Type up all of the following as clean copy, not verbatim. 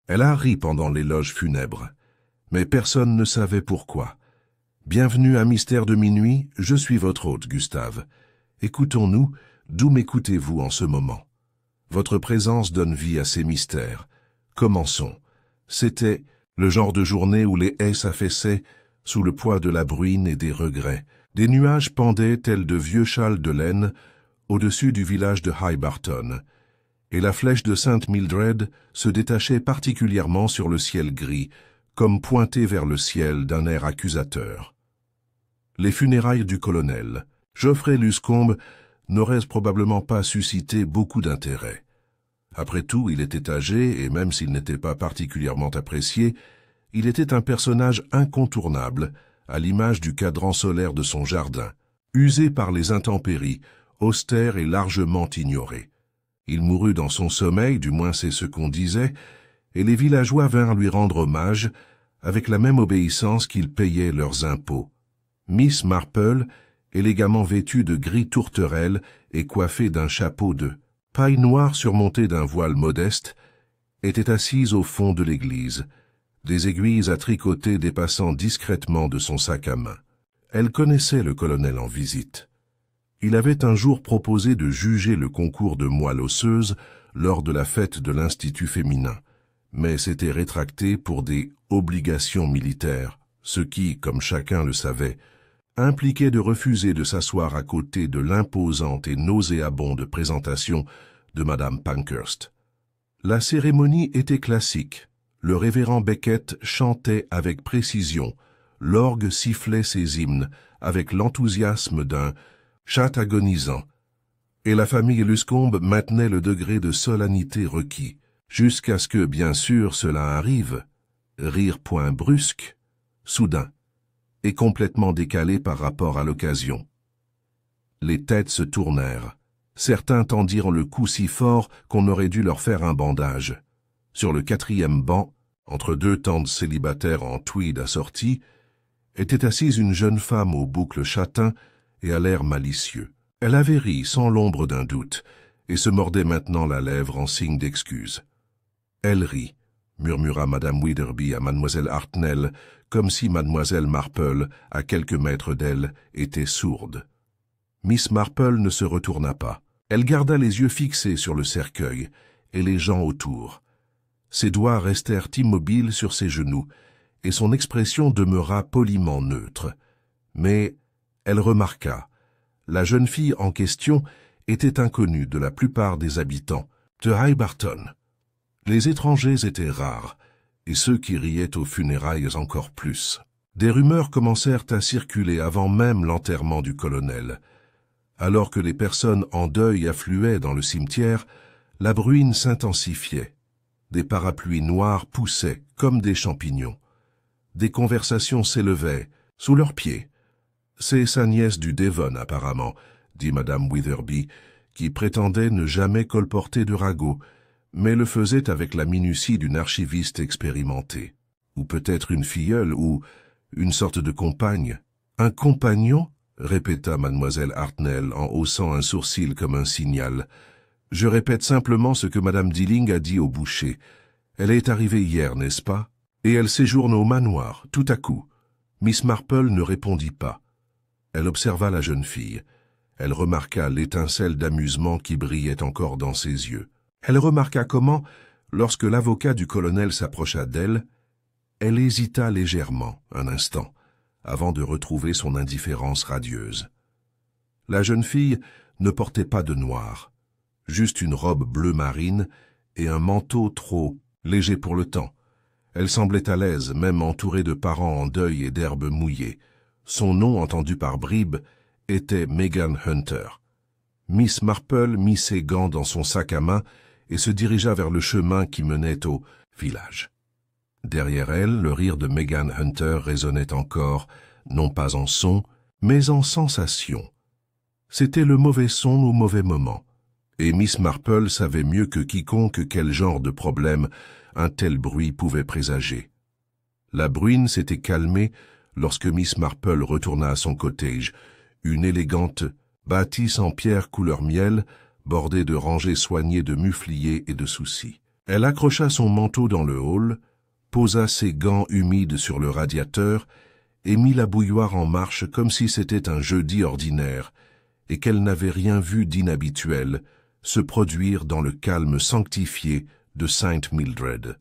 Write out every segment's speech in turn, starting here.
Elle a ri pendant l'éloge funèbre, mais personne ne savait pourquoi. Bienvenue à Mystère de minuit, je suis votre hôte, Gustave. Écoutons-nous, d'où m'écoutez-vous en ce moment? Votre présence donne vie à ces mystères. Commençons. C'était le genre de journée où les haies s'affaissaient sous le poids de la bruine et des regrets. Des nuages pendaient tels de vieux châles de laine au-dessus du village de High Barton, et la flèche de Sainte Mildred se détachait particulièrement sur le ciel gris, comme pointée vers le ciel d'un air accusateur. Les funérailles du colonel. Geoffrey Luscombe n'aurait probablement pas suscité beaucoup d'intérêt. Après tout, il était âgé, et même s'il n'était pas particulièrement apprécié, il était un personnage incontournable, à l'image du cadran solaire de son jardin, usé par les intempéries, austère et largement ignoré. Il mourut dans son sommeil, du moins c'est ce qu'on disait, et les villageois vinrent lui rendre hommage, avec la même obéissance qu'ils payaient leurs impôts. Miss Marple, élégamment vêtue de gris tourterelle et coiffée d'un chapeau de paille noire surmonté d'un voile modeste, était assise au fond de l'église, des aiguilles à tricoter dépassant discrètement de son sac à main. Elle connaissait le colonel en visite. Il avait un jour proposé de juger le concours de moelle osseuse lors de la fête de l'Institut féminin, mais s'était rétracté pour des obligations militaires, ce qui, comme chacun le savait, impliquait de refuser de s'asseoir à côté de l'imposante et nauséabonde présentation de Madame Pankhurst. La cérémonie était classique. Le révérend Beckett chantait avec précision, l'orgue sifflait ses hymnes avec l'enthousiasme d'un chat agonisant, et la famille Luscombe maintenait le degré de solennité requis, jusqu'à ce que, bien sûr, cela arrive, rire point brusque, soudain, et complètement décalé par rapport à l'occasion. Les têtes se tournèrent. Certains tendirent le cou si fort qu'on aurait dû leur faire un bandage. Sur le 4e banc, entre 2 tantes célibataires en tweed assorties, était assise une jeune femme aux boucles châtains et à l'air malicieux. Elle avait ri sans l'ombre d'un doute, et se mordait maintenant la lèvre en signe d'excuse. Elle rit, murmura Madame Witherby à Mademoiselle Hartnell, comme si Mademoiselle Marple, à quelques mètres d'elle, était sourde. Miss Marple ne se retourna pas. Elle garda les yeux fixés sur le cercueil et les gens autour. Ses doigts restèrent immobiles sur ses genoux, et son expression demeura poliment neutre. Mais elle remarqua. La jeune fille en question était inconnue de la plupart des habitants de High Barton. Les étrangers étaient rares, et ceux qui riaient aux funérailles encore plus. Des rumeurs commencèrent à circuler avant même l'enterrement du colonel. Alors que les personnes en deuil affluaient dans le cimetière, la bruine s'intensifiait. Des parapluies noirs poussaient comme des champignons. Des conversations s'élevaient sous leurs pieds. « C'est sa nièce du Devon, apparemment, » dit Madame Witherby, qui prétendait ne jamais colporter de ragots, mais le faisait avec la minutie d'une archiviste expérimentée. Ou peut-être une filleule, ou une sorte de compagne. « Un compagnon ?» répéta Mademoiselle Hartnell en haussant un sourcil comme un signal. « Je répète simplement ce que Madame Dilling a dit au boucher. Elle est arrivée hier, n'est-ce pas? Et elle séjourne au manoir, tout à coup. » Miss Marple ne répondit pas. Elle observa la jeune fille. Elle remarqua l'étincelle d'amusement qui brillait encore dans ses yeux. Elle remarqua comment, lorsque l'avocat du colonel s'approcha d'elle, elle hésita légèrement, un instant, avant de retrouver son indifférence radieuse. La jeune fille ne portait pas de noir, juste une robe bleu marine et un manteau trop léger pour le temps. Elle semblait à l'aise, même entourée de parents en deuil et d'herbes mouillées. Son nom, entendu par bribes, était Megan Hunter. Miss Marple mit ses gants dans son sac à main et se dirigea vers le chemin qui menait au village. Derrière elle, le rire de Megan Hunter résonnait encore, non pas en son, mais en sensation. C'était le mauvais son au mauvais moment, et Miss Marple savait mieux que quiconque quel genre de problème un tel bruit pouvait présager. La bruine s'était calmée lorsque Miss Marple retourna à son cottage, une élégante bâtisse en pierre couleur miel, bordée de rangées soignées de mufliers et de soucis. Elle accrocha son manteau dans le hall, posa ses gants humides sur le radiateur et mit la bouilloire en marche comme si c'était un jeudi ordinaire et qu'elle n'avait rien vu d'inhabituel se produire dans le calme sanctifié de Saint Mildred.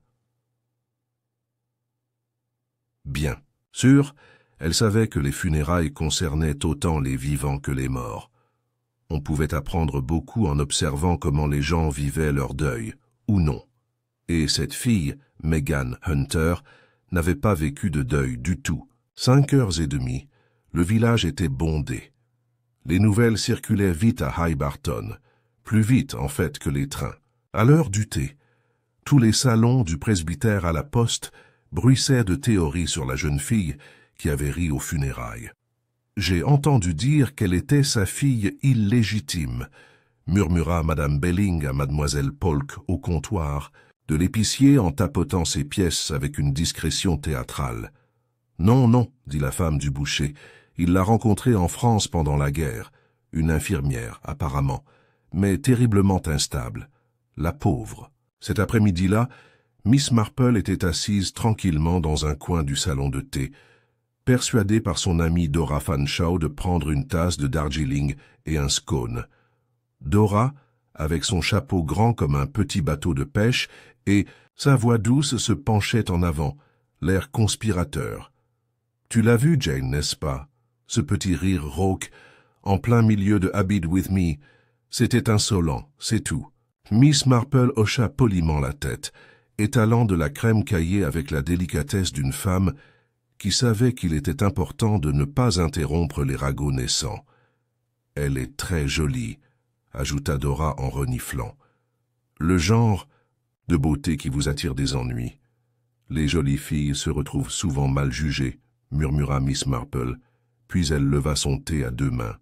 Bien sûr, elle savait que les funérailles concernaient autant les vivants que les morts. On pouvait apprendre beaucoup en observant comment les gens vivaient leur deuil, ou non. Et cette fille, Megan Hunter, n'avait pas vécu de deuil du tout. 5h30, le village était bondé. Les nouvelles circulaient vite à High Barton, plus vite en fait que les trains. À l'heure du thé, tous les salons du presbytère à la poste bruissaient de théories sur la jeune fille qui avait ri aux funérailles. « J'ai entendu dire qu'elle était sa fille illégitime », murmura Madame Belling à Mademoiselle Polk au comptoir, de l'épicier en tapotant ses pièces avec une discrétion théâtrale. « Non, non, dit la femme du boucher, il l'a rencontrée en France pendant la guerre, une infirmière apparemment, mais terriblement instable. La pauvre. » Cet après-midi-là, Miss Marple était assise tranquillement dans un coin du salon de thé, persuadée par son amie Dora Fanshawe de prendre une tasse de Darjeeling et un scone. Dora, avec son chapeau grand comme un petit bateau de pêche, et sa voix douce se penchait en avant, l'air conspirateur. « Tu l'as vu, Jane, n'est-ce pas? Ce petit rire rauque, en plein milieu de Abide with me. C'était insolent, c'est tout. » Miss Marple hocha poliment la tête, étalant de la crème caillée avec la délicatesse d'une femme qui savait qu'il était important de ne pas interrompre les ragots naissants. « Elle est très jolie, » ajouta Dora en reniflant. « Le genre de beauté qui vous attire des ennuis. Les jolies filles se retrouvent souvent mal jugées, » murmura Miss Marple, puis elle leva son thé à deux mains.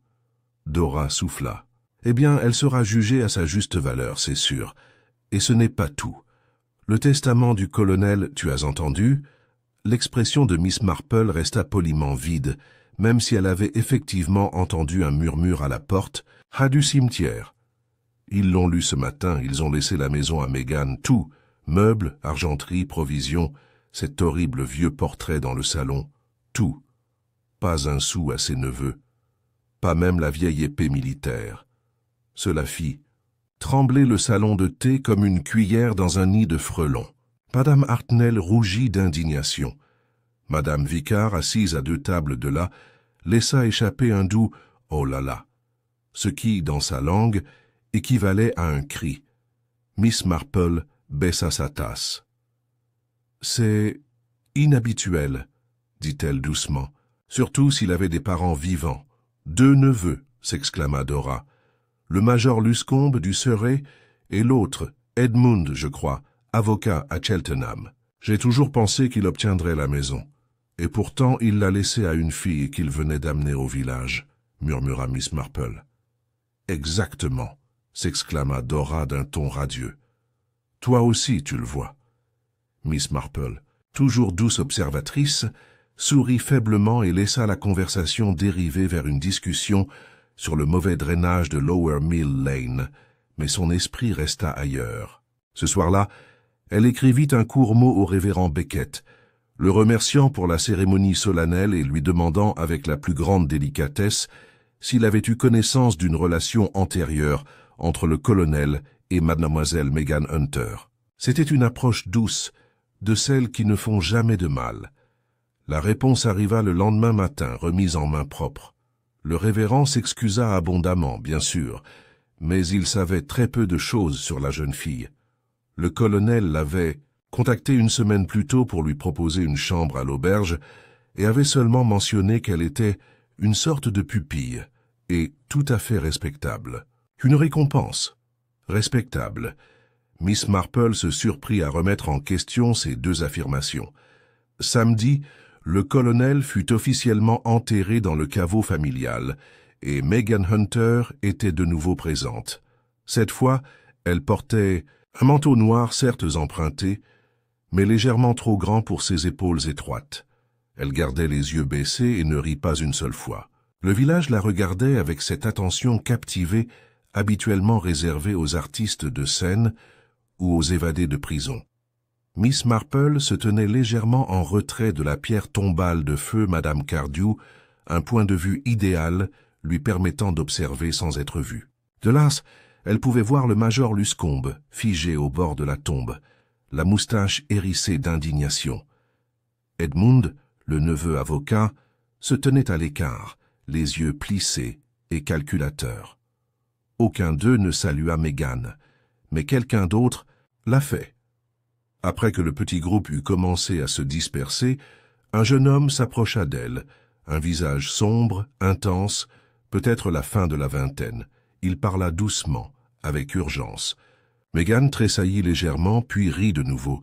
Dora souffla. « Eh bien, elle sera jugée à sa juste valeur, c'est sûr. Et ce n'est pas tout. Le testament du colonel, tu as entendu ?» L'expression de Miss Marple resta poliment vide, même si elle avait effectivement entendu un murmure à la porte, « Ah, du cimetière !» Ils l'ont lu ce matin, ils ont laissé la maison à Megan, tout, meubles, argenterie, provisions, cet horrible vieux portrait dans le salon, tout. Pas un sou à ses neveux, pas même la vieille épée militaire. Cela fit trembler le salon de thé comme une cuillère dans un nid de frelons. Madame Hartnell rougit d'indignation. Madame Vicar, assise à deux tables de là, laissa échapper un doux « Oh là là !» ce qui, dans sa langue, équivalait à un cri. Miss Marple baissa sa tasse. « C'est inhabituel, » dit-elle doucement, « surtout s'il avait des parents vivants. 2 neveux, » s'exclama Dora. « Le major Luscombe du Surrey et l'autre, Edmund, je crois, avocat à Cheltenham. J'ai toujours pensé qu'il obtiendrait la maison. Et pourtant, il l'a laissée à une fille qu'il venait d'amener au village, » murmura Miss Marple. « Exactement, » s'exclama Dora d'un ton radieux. « Toi aussi, tu le vois. » Miss Marple, toujours douce observatrice, sourit faiblement et laissa la conversation dériver vers une discussion sur le mauvais drainage de Lower Mill Lane, mais son esprit resta ailleurs. Ce soir-là, elle écrivit un court mot au révérend Beckett, le remerciant pour la cérémonie solennelle et lui demandant avec la plus grande délicatesse s'il avait eu connaissance d'une relation antérieure entre le colonel et mademoiselle Megan Hunter. C'était une approche douce, de celles qui ne font jamais de mal. La réponse arriva le lendemain matin, remise en main propre. Le révérend s'excusa abondamment, bien sûr, mais il savait très peu de choses sur la jeune fille. Le colonel l'avait contacté une semaine plus tôt pour lui proposer une chambre à l'auberge et avait seulement mentionné qu'elle était une sorte de pupille et tout à fait respectable. Une récompense. Respectable. Miss Marple se surprit à remettre en question ces 2 affirmations. Samedi, le colonel fut officiellement enterré dans le caveau familial et Megan Hunter était de nouveau présente. Cette fois, elle portait un manteau noir certes emprunté, mais légèrement trop grand pour ses épaules étroites. Elle gardait les yeux baissés et ne rit pas une seule fois. Le village la regardait avec cette attention captivée habituellement réservée aux artistes de scène ou aux évadés de prison. Miss Marple se tenait légèrement en retrait de la pierre tombale de feu Madame Cardew, un point de vue idéal lui permettant d'observer sans être vue. De là, elle pouvait voir le major Luscombe, figé au bord de la tombe, la moustache hérissée d'indignation. Edmund, le neveu avocat, se tenait à l'écart, les yeux plissés et calculateurs. Aucun d'eux ne salua Mégane, mais quelqu'un d'autre l'a fait. Après que le petit groupe eut commencé à se disperser, un jeune homme s'approcha d'elle, un visage sombre, intense, peut-être la fin de la vingtaine. Il parla doucement, avec urgence. Mégane tressaillit légèrement, puis rit de nouveau.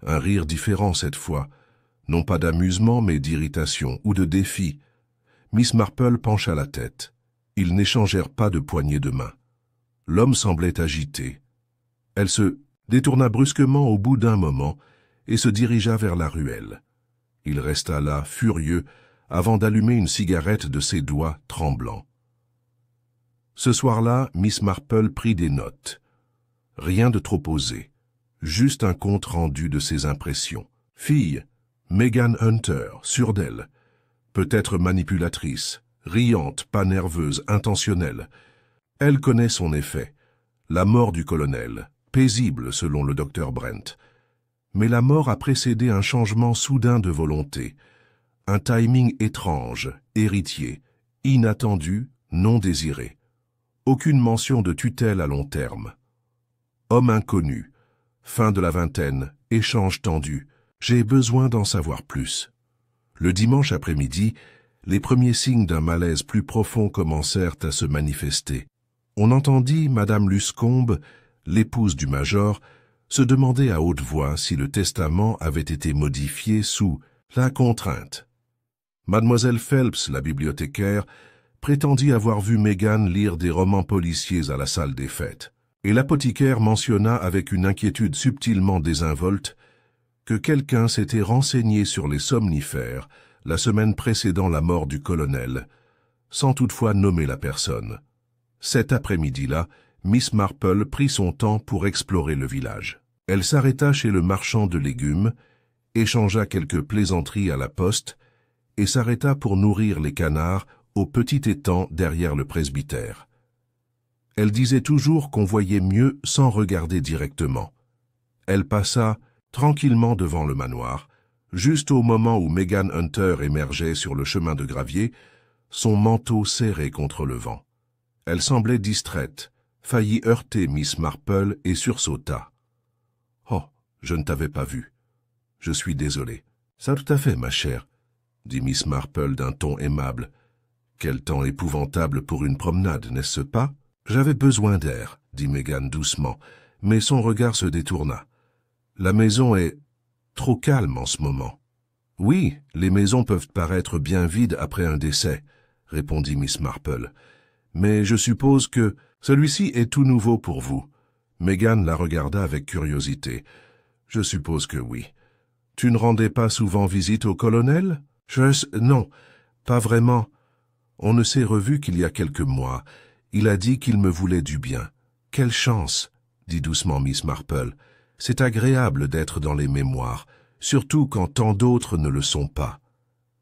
Un rire différent cette fois, non pas d'amusement, mais d'irritation ou de défi. Miss Marple pencha la tête. Ils n'échangèrent pas de poignées de main. L'homme semblait agité. Elle se détourna brusquement au bout d'un moment et se dirigea vers la ruelle. Il resta là, furieux, avant d'allumer une cigarette de ses doigts tremblants. Ce soir-là, Miss Marple prit des notes. Rien de trop osé, juste un compte rendu de ses impressions. Fille, Mégane Hunter, sûre d'elle, peut-être manipulatrice, riante, pas nerveuse, intentionnelle. Elle connaît son effet, la mort du colonel, paisible selon le docteur Brent. Mais la mort a précédé un changement soudain de volonté, un timing étrange, héritier, inattendu, non désiré. Aucune mention de tutelle à long terme. Homme inconnu, fin de la vingtaine, échange tendu. J'ai besoin d'en savoir plus. Le dimanche après-midi, les premiers signes d'un malaise plus profond commencèrent à se manifester. On entendit Madame Luscombe, l'épouse du major, se demander à haute voix si le testament avait été modifié sous la contrainte. Mademoiselle Phelps, la bibliothécaire, prétendit avoir vu Mégane lire des romans policiers à la salle des fêtes, et l'apothicaire mentionna avec une inquiétude subtilement désinvolte que quelqu'un s'était renseigné sur les somnifères la semaine précédant la mort du colonel, sans toutefois nommer la personne. Cet après-midi-là, Miss Marple prit son temps pour explorer le village. Elle s'arrêta chez le marchand de légumes, échangea quelques plaisanteries à la poste et s'arrêta pour nourrir les canards au petit étang derrière le presbytère. Elle disait toujours qu'on voyait mieux sans regarder directement. Elle passa tranquillement devant le manoir, juste au moment où Mégane Hunter émergeait sur le chemin de gravier, son manteau serré contre le vent. Elle semblait distraite, faillit heurter Miss Marple et sursauta. « Oh, je ne t'avais pas vue. Je suis désolé. »« Ça tout à fait, ma chère, » dit Miss Marple d'un ton aimable. « Quel temps épouvantable pour une promenade, n'est-ce pas ?»« J'avais besoin d'air, » dit Mégane doucement, mais son regard se détourna. « La maison est trop calme en ce moment. »« Oui, les maisons peuvent paraître bien vides après un décès, » répondit Miss Marple. « Mais je suppose que celui-ci est tout nouveau pour vous. » Mégane la regarda avec curiosité. « Je suppose que oui. Tu ne rendais pas souvent visite au colonel ?»« Non, pas vraiment. On ne s'est revu qu'il y a quelques mois. Il a dit qu'il me voulait du bien. »« Quelle chance !» dit doucement Miss Marple. « C'est agréable d'être dans les mémoires, surtout quand tant d'autres ne le sont pas. »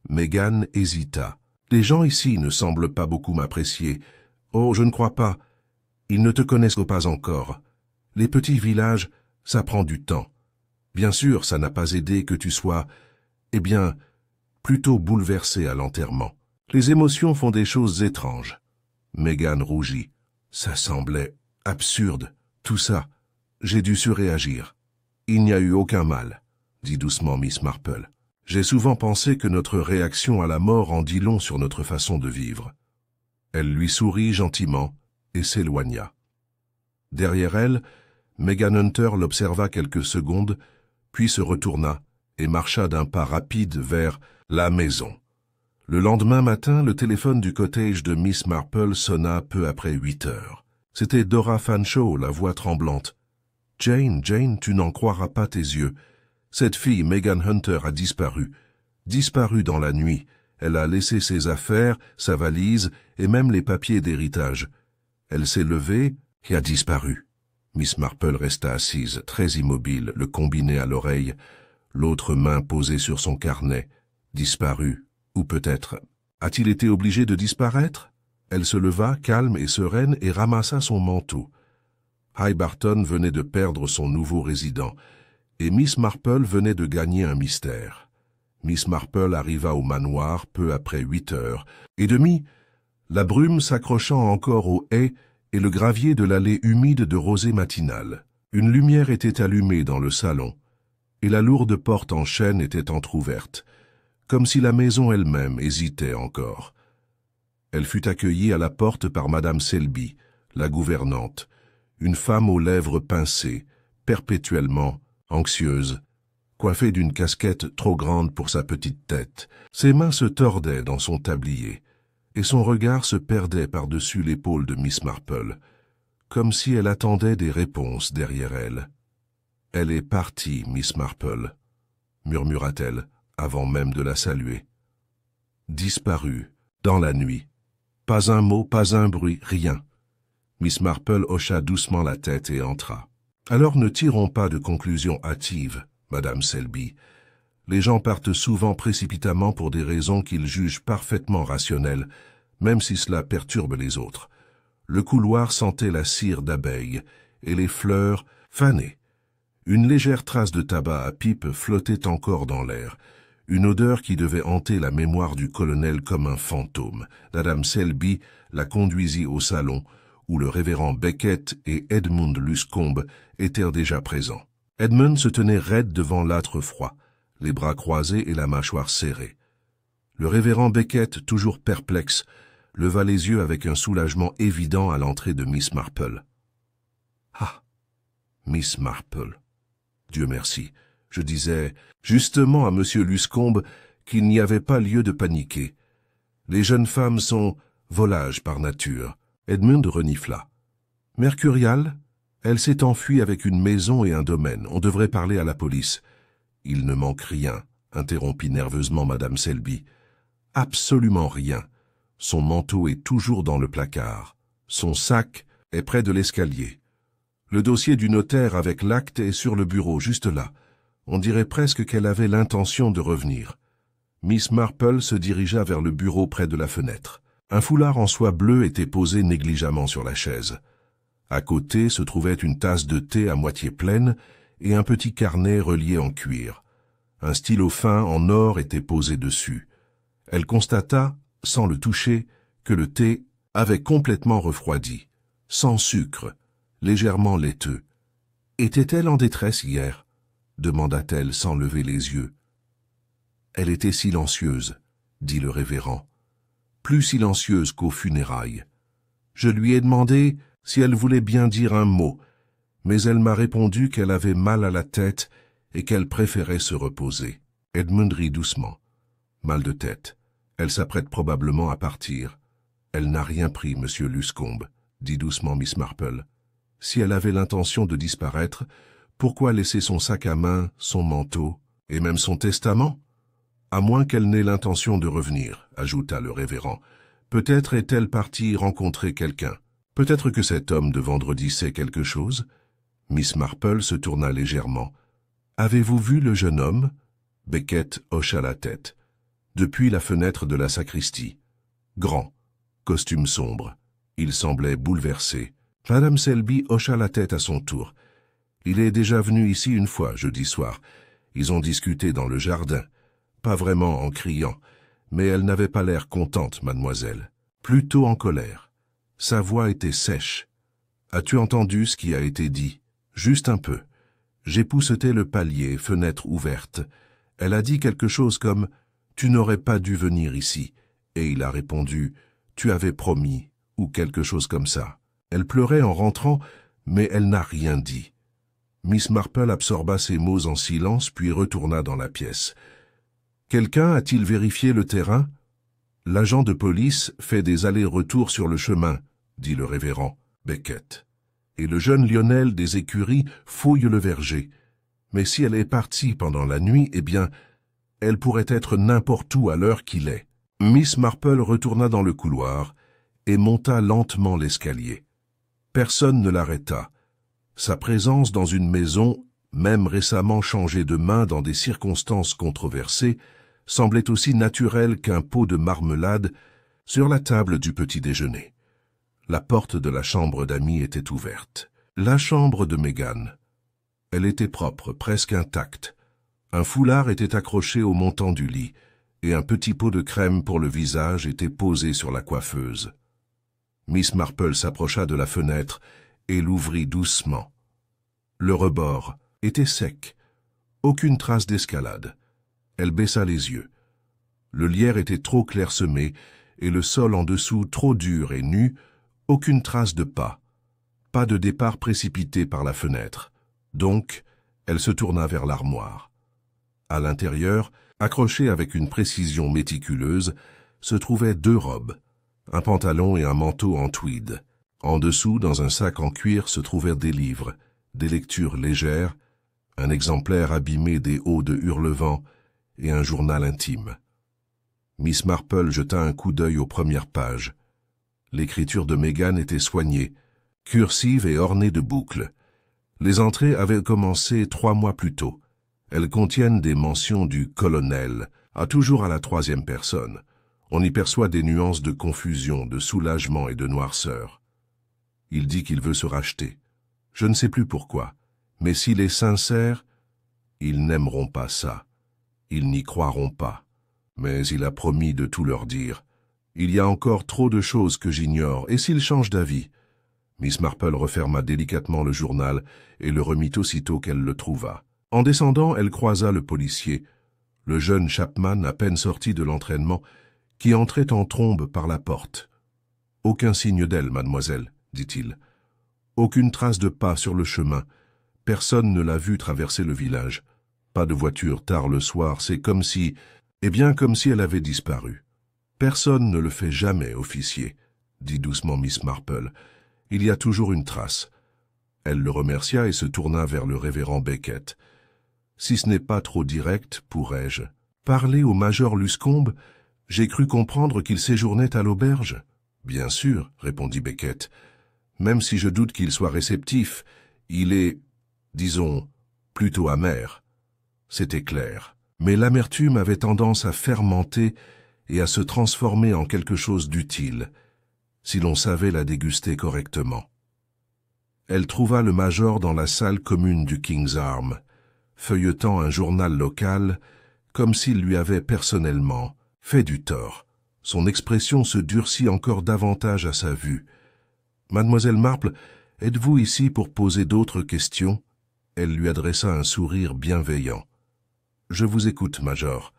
Mégane hésita. « Les gens ici ne semblent pas beaucoup m'apprécier. Oh, je ne crois pas. Ils ne te connaissent pas encore. Les petits villages, ça prend du temps. Bien sûr, ça n'a pas aidé que tu sois, plutôt bouleversé à l'enterrement. Les émotions font des choses étranges. » Mégane rougit. Ça semblait absurde, tout ça. J'ai dû surréagir. « Il n'y a eu aucun mal, » dit doucement Miss Marple. « J'ai souvent pensé que notre réaction à la mort en dit long sur notre façon de vivre. » Elle lui sourit gentiment et s'éloigna. Derrière elle, Mégane Hunter l'observa quelques secondes, puis se retourna et marcha d'un pas rapide vers la maison. Le lendemain matin, le téléphone du cottage de Miss Marple sonna peu après 8 heures. C'était Dora Fanshawe, la voix tremblante. « Jane, Jane, tu n'en croiras pas tes yeux. Cette fille, Mégane Hunter, a disparu. Disparu dans la nuit. Elle a laissé ses affaires, sa valise et même les papiers d'héritage. Elle s'est levée et a disparu. » Miss Marple resta assise, très immobile, le combiné à l'oreille, l'autre main posée sur son carnet. Disparu, ou peut-être... A-t-il été obligé de disparaître? Elle se leva, calme et sereine, et ramassa son manteau. High Barton venait de perdre son nouveau résident, et Miss Marple venait de gagner un mystère. Miss Marple arriva au manoir peu après 8h30, la brume s'accrochant encore aux haies et le gravier de l'allée humide de rosée matinale. Une lumière était allumée dans le salon, et la lourde porte en chêne était entr'ouverte, comme si la maison elle-même hésitait encore. Elle fut accueillie à la porte par Madame Selby, la gouvernante, une femme aux lèvres pincées, perpétuellement anxieuse, coiffée d'une casquette trop grande pour sa petite tête. Ses mains se tordaient dans son tablier, et son regard se perdait par-dessus l'épaule de Miss Marple, comme si elle attendait des réponses derrière elle. « Elle est partie, Miss Marple, » murmura-t-elle, avant même de la saluer. Disparue, dans la nuit. Pas un mot, pas un bruit, rien. Miss Marple hocha doucement la tête et entra. « Alors ne tirons pas de conclusions hâtives, Madame Selby. Les gens partent souvent précipitamment pour des raisons qu'ils jugent parfaitement rationnelles, même si cela perturbe les autres. Le couloir sentait la cire d'abeille, et les fleurs fanées. Une légère trace de tabac à pipe flottait encore dans l'air, une odeur qui devait hanter la mémoire du colonel comme un fantôme. Madame Selby la conduisit au salon, où le révérend Beckett et Edmund Luscombe étaient déjà présents. Edmund se tenait raide devant l'âtre froid, les bras croisés et la mâchoire serrée. Le révérend Beckett, toujours perplexe, leva les yeux avec un soulagement évident à l'entrée de Miss Marple. « Ah, Miss Marple, Dieu merci, je disais justement à Monsieur Luscombe qu'il n'y avait pas lieu de paniquer. Les jeunes femmes sont volages par nature. » Edmund renifla. « Mercurial, elle s'est enfuie avec une maison et un domaine. On devrait parler à la police. »« Il ne manque rien, » interrompit nerveusement Madame Selby. « Absolument rien. Son manteau est toujours dans le placard. Son sac est près de l'escalier. Le dossier du notaire avec l'acte est sur le bureau, juste là. On dirait presque qu'elle avait l'intention de revenir. » Miss Marple se dirigea vers le bureau près de la fenêtre. Un foulard en soie bleue était posé négligemment sur la chaise. À côté se trouvait une tasse de thé à moitié pleine et un petit carnet relié en cuir. Un stylo fin en or était posé dessus. Elle constata, sans le toucher, que le thé avait complètement refroidi, sans sucre, légèrement laiteux. « Était-elle en détresse hier ?» demanda-t-elle sans lever les yeux. « Elle était silencieuse, » dit le révérend. « Plus silencieuse qu'aux funérailles. Je lui ai demandé si elle voulait bien dire un mot, mais elle m'a répondu qu'elle avait mal à la tête et qu'elle préférait se reposer. » Edmund rit doucement. « Mal de tête. Elle s'apprête probablement à partir. »« Elle n'a rien pris, Monsieur Luscombe, » dit doucement Miss Marple. « Si elle avait l'intention de disparaître, pourquoi laisser son sac à main, son manteau, et même son testament ? À moins qu'elle n'ait l'intention de revenir, » ajouta le révérend. « Peut-être est-elle partie rencontrer quelqu'un. Peut-être que cet homme de vendredi sait quelque chose. » Miss Marple se tourna légèrement. « Avez-vous vu le jeune homme ?» Beckett hocha la tête. Depuis la fenêtre de la sacristie. Grand, costume sombre. Il semblait bouleversé. Madame Selby hocha la tête à son tour. « Il est déjà venu ici une fois, jeudi soir. Ils ont discuté dans le jardin. Pas vraiment en criant, mais elle n'avait pas l'air contente, mademoiselle. Plutôt en colère. Sa voix était sèche. As-tu entendu ce qui a été dit ? Juste un peu. J'époussetais le palier, fenêtre ouverte. Elle a dit quelque chose comme « Tu n'aurais pas dû venir ici ». Et il a répondu « Tu avais promis » ou quelque chose comme ça. Elle pleurait en rentrant, mais elle n'a rien dit. Miss Marple absorba ces mots en silence, puis retourna dans la pièce. « Quelqu'un a-t-il vérifié le terrain ?»« L'agent de police fait des allers-retours sur le chemin, » dit le révérend Beckett. « Et le jeune Lionel des écuries fouille le verger. Mais si elle est partie pendant la nuit, eh bien, elle pourrait être n'importe où à l'heure qu'il est. » Miss Marple retourna dans le couloir et monta lentement l'escalier. Personne ne l'arrêta. Sa présence dans une maison, même récemment changée de main dans des circonstances controversées, semblait aussi naturelle qu'un pot de marmelade sur la table du petit déjeuner. La porte de la chambre d'Amy était ouverte. La chambre de Meghan. Elle était propre, presque intacte. Un foulard était accroché au montant du lit, et un petit pot de crème pour le visage était posé sur la coiffeuse. Miss Marple s'approcha de la fenêtre et l'ouvrit doucement. Le rebord était sec, aucune trace d'escalade. Elle baissa les yeux. Le lierre était trop clairsemé et le sol en dessous trop dur et nu, aucune trace de pas. Pas de départ précipité par la fenêtre. Donc, elle se tourna vers l'armoire. À l'intérieur, accrochées avec une précision méticuleuse, se trouvaient 2 robes, un pantalon et un manteau en tweed. En dessous, dans un sac en cuir, se trouvèrent des livres, des lectures légères, un exemplaire abîmé des Odes de Hurlevent et un journal intime. Miss Marple jeta un coup d'œil aux premières pages. L'écriture de Meghan était soignée, cursive et ornée de boucles. Les entrées avaient commencé 3 mois plus tôt. Elles contiennent des mentions du colonel, toujours à la 3e personne. On y perçoit des nuances de confusion, de soulagement et de noirceur. Il dit qu'il veut se racheter. Je ne sais plus pourquoi, mais s'il est sincère, ils n'aimeront pas ça. Ils n'y croiront pas. Mais il a promis de tout leur dire. Il y a encore trop de choses que j'ignore, et s'il change d'avis? Miss Marple referma délicatement le journal et le remit aussitôt qu'elle le trouva. En descendant, elle croisa le policier, le jeune Chapman à peine sorti de l'entraînement, qui entrait en trombe par la porte. « Aucun signe d'elle, mademoiselle, » dit-il. « Aucune trace de pas sur le chemin. Personne ne l'a vue traverser le village. Pas de voiture tard le soir, c'est comme si... comme si elle avait disparu. »« Personne ne le fait jamais, officier, » dit doucement Miss Marple. « Il y a toujours une trace. » Elle le remercia et se tourna vers le révérend Beckett. « Si ce n'est pas trop direct, pourrais-je parler au major Luscombe? J'ai cru comprendre qu'il séjournait à l'auberge. »« Bien sûr, » répondit Beckett. « Même si je doute qu'il soit réceptif, il est, disons, plutôt amer. » C'était clair. Mais l'amertume avait tendance à fermenter et à se transformer en quelque chose d'utile, si l'on savait la déguster correctement. Elle trouva le major dans la salle commune du King's Arms, feuilletant un journal local, comme s'il lui avait personnellement fait du tort. Son expression se durcit encore davantage à sa vue. « Mademoiselle Marple, êtes-vous ici pour poser d'autres questions ?» Elle lui adressa un sourire bienveillant. « Je vous écoute, Major.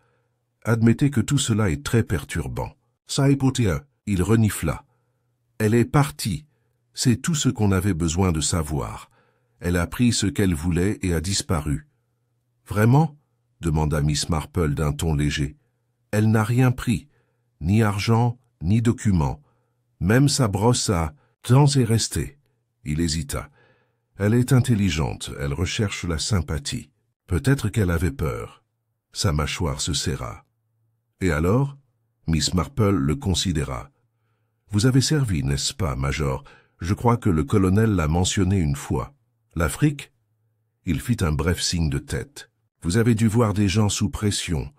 Admettez que tout cela est très perturbant. » Ça est pour tien. Il renifla. « Elle est partie. C'est tout ce qu'on avait besoin de savoir. Elle a pris ce qu'elle voulait et a disparu. »« Vraiment ?» demanda Miss Marple d'un ton léger. « Elle n'a rien pris, ni argent, ni document. Même sa brosse à dents est restée. » Il hésita. « Elle est intelligente, elle recherche la sympathie. Peut-être qu'elle avait peur. » Sa mâchoire se serra. « Et alors ?» Miss Marple le considéra. « Vous avez servi, n'est-ce pas, Major? Je crois que le colonel l'a mentionné une fois. L'Afrique ?» Il fit un bref signe de tête. « Vous avez dû voir des gens sous pression.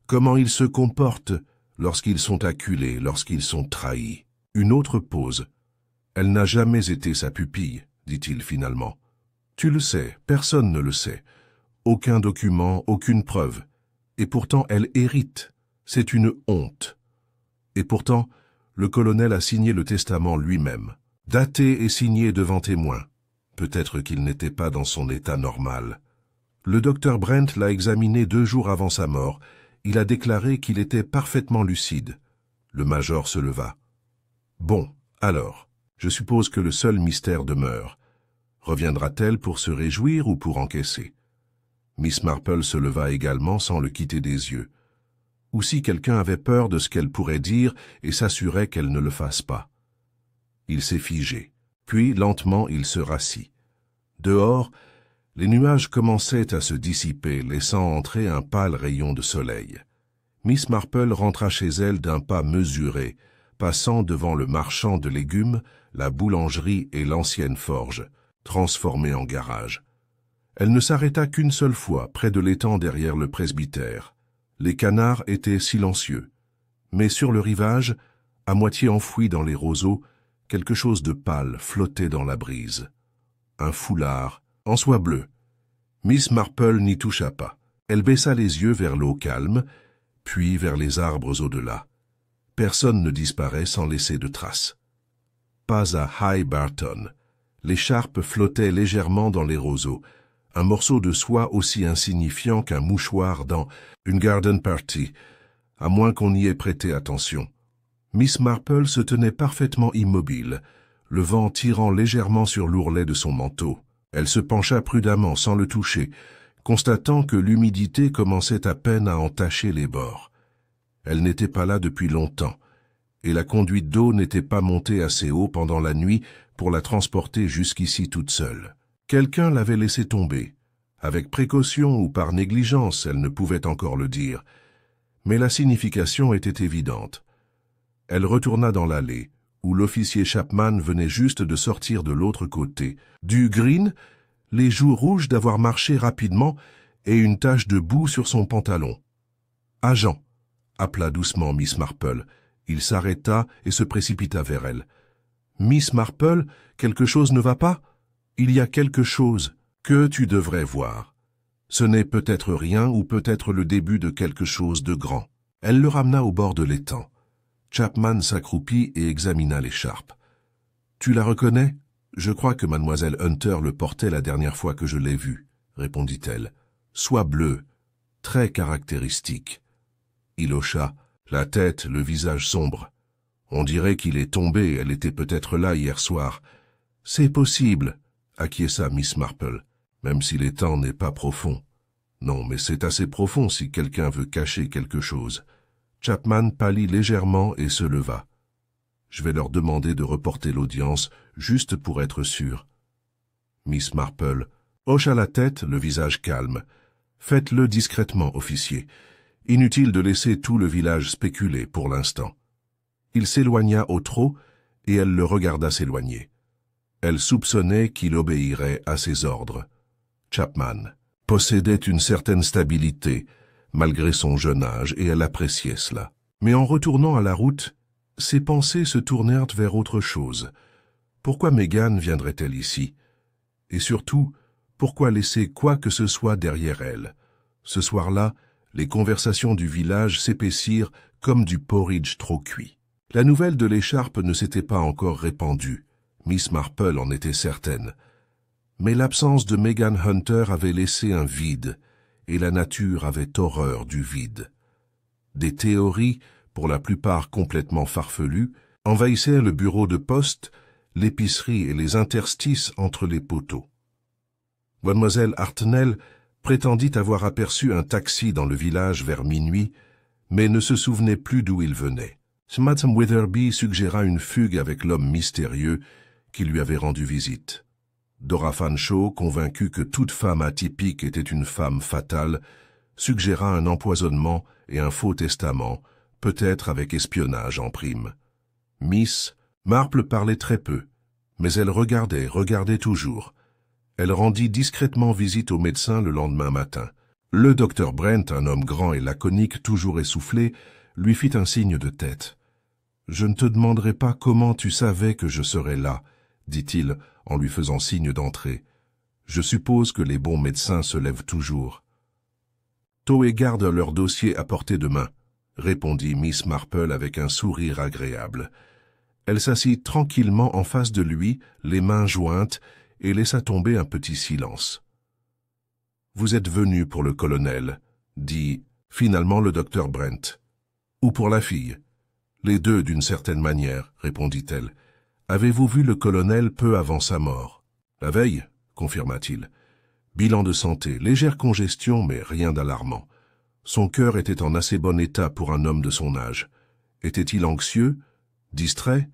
Comment ils se comportent lorsqu'ils sont acculés, lorsqu'ils sont trahis. » Une autre pause. « Elle n'a jamais été sa pupille, » dit-il finalement. « Tu le sais, personne ne le sait. Aucun document, aucune preuve. Et pourtant elle hérite. C'est une honte. Et pourtant, le colonel a signé le testament lui-même, daté et signé devant témoins. Peut-être qu'il n'était pas dans son état normal. Le docteur Brent l'a examiné 2 jours avant sa mort. Il a déclaré qu'il était parfaitement lucide. » Le major se leva. « Bon, alors, je suppose que le seul mystère demeure. Reviendra-t-elle pour se réjouir ou pour encaisser ?» Miss Marple se leva également sans le quitter des yeux. Ou si quelqu'un avait peur de ce qu'elle pourrait dire et s'assurait qu'elle ne le fasse pas. Il s'est figé. Puis, lentement, il se rassit. Dehors, les nuages commençaient à se dissiper, laissant entrer un pâle rayon de soleil. Miss Marple rentra chez elle d'un pas mesuré, passant devant le marchand de légumes, la boulangerie et l'ancienne forge. transformé en garage. Elle ne s'arrêta qu'une seule fois, près de l'étang derrière le presbytère. Les canards étaient silencieux. Mais sur le rivage, à moitié enfoui dans les roseaux, quelque chose de pâle flottait dans la brise. Un foulard, en soie bleue. Miss Marple n'y toucha pas. Elle baissa les yeux vers l'eau calme, puis vers les arbres au-delà. Personne ne disparaît sans laisser de traces. Pas à High Barton. L'écharpe flottait légèrement dans les roseaux, un morceau de soie aussi insignifiant qu'un mouchoir dans une garden party, à moins qu'on y ait prêté attention. Miss Marple se tenait parfaitement immobile, le vent tirant légèrement sur l'ourlet de son manteau. Elle se pencha prudemment sans le toucher, constatant que l'humidité commençait à peine à entacher les bords. Elle n'était pas là depuis longtemps, et la conduite d'eau n'était pas montée assez haut pendant la nuit pour la transporter jusqu'ici toute seule. Quelqu'un l'avait laissée tomber. Avec précaution ou par négligence, elle ne pouvait encore le dire. Mais la signification était évidente. Elle retourna dans l'allée, où l'officier Chapman venait juste de sortir de l'autre côté. Du green, les joues rouges d'avoir marché rapidement et une tache de boue sur son pantalon. « Agent !» appela doucement Miss Marple. Il s'arrêta et se précipita vers elle. « Miss Marple, quelque chose ne va pas ? Il y a quelque chose que tu devrais voir. Ce n'est peut-être rien ou peut-être le début de quelque chose de grand. » Elle le ramena au bord de l'étang. Chapman s'accroupit et examina l'écharpe. « Tu la reconnais ? Je crois que mademoiselle Hunter le portait la dernière fois que je l'ai vue, » répondit-elle. « Soie bleue, très caractéristique. » Il hocha, la tête, le visage sombre. « On dirait qu'il est tombé, elle était peut-être là hier soir. »« C'est possible, » acquiesça Miss Marple, même si l'étang n'est pas profond. « Non, mais c'est assez profond si quelqu'un veut cacher quelque chose. » Chapman pâlit légèrement et se leva. « Je vais leur demander de reporter l'audience, juste pour être sûr. » Miss Marple hocha la tête, le visage calme. « Faites-le discrètement, officier. Inutile de laisser tout le village spéculer pour l'instant. » Il s'éloigna au trot, et elle le regarda s'éloigner. Elle soupçonnait qu'il obéirait à ses ordres. Chapman possédait une certaine stabilité, malgré son jeune âge, et elle appréciait cela. Mais en retournant à la route, ses pensées se tournèrent vers autre chose. Pourquoi Megan viendrait-elle ici? Et surtout, pourquoi laisser quoi que ce soit derrière elle? Ce soir-là, les conversations du village s'épaissirent comme du porridge trop cuit. La nouvelle de l'écharpe ne s'était pas encore répandue. Miss Marple en était certaine. Mais l'absence de Megan Hunter avait laissé un vide, et la nature avait horreur du vide. Des théories, pour la plupart complètement farfelues, envahissaient le bureau de poste, l'épicerie et les interstices entre les poteaux. Mademoiselle Hartnell prétendit avoir aperçu un taxi dans le village vers minuit, mais ne se souvenait plus d'où il venait. Madame Witherby suggéra une fugue avec l'homme mystérieux qui lui avait rendu visite. Dora Fanshawe, convaincue que toute femme atypique était une femme fatale, suggéra un empoisonnement et un faux testament, peut-être avec espionnage en prime. Miss Marple parlait très peu, mais elle regardait toujours. Elle rendit discrètement visite au médecin le lendemain matin. Le docteur Brent, un homme grand et laconique, toujours essoufflé, lui fit un signe de tête. « Je ne te demanderai pas comment tu savais que je serais là, » dit-il en lui faisant signe d'entrer. « Je suppose que les bons médecins se lèvent toujours. »« Toé garde leur dossier à portée de main, » répondit Miss Marple avec un sourire agréable. Elle s'assit tranquillement en face de lui, les mains jointes, et laissa tomber un petit silence. « Vous êtes venu pour le colonel, » dit finalement le docteur Brent. « Ou pour la fille. »« Les deux d'une certaine manière, » répondit-elle. « Avez-vous vu le colonel peu avant sa mort ?»« La veille, » confirma-t-il. « Bilan de santé, légère congestion, mais rien d'alarmant. Son cœur était en assez bon état pour un homme de son âge. Était-il anxieux? Distrait? »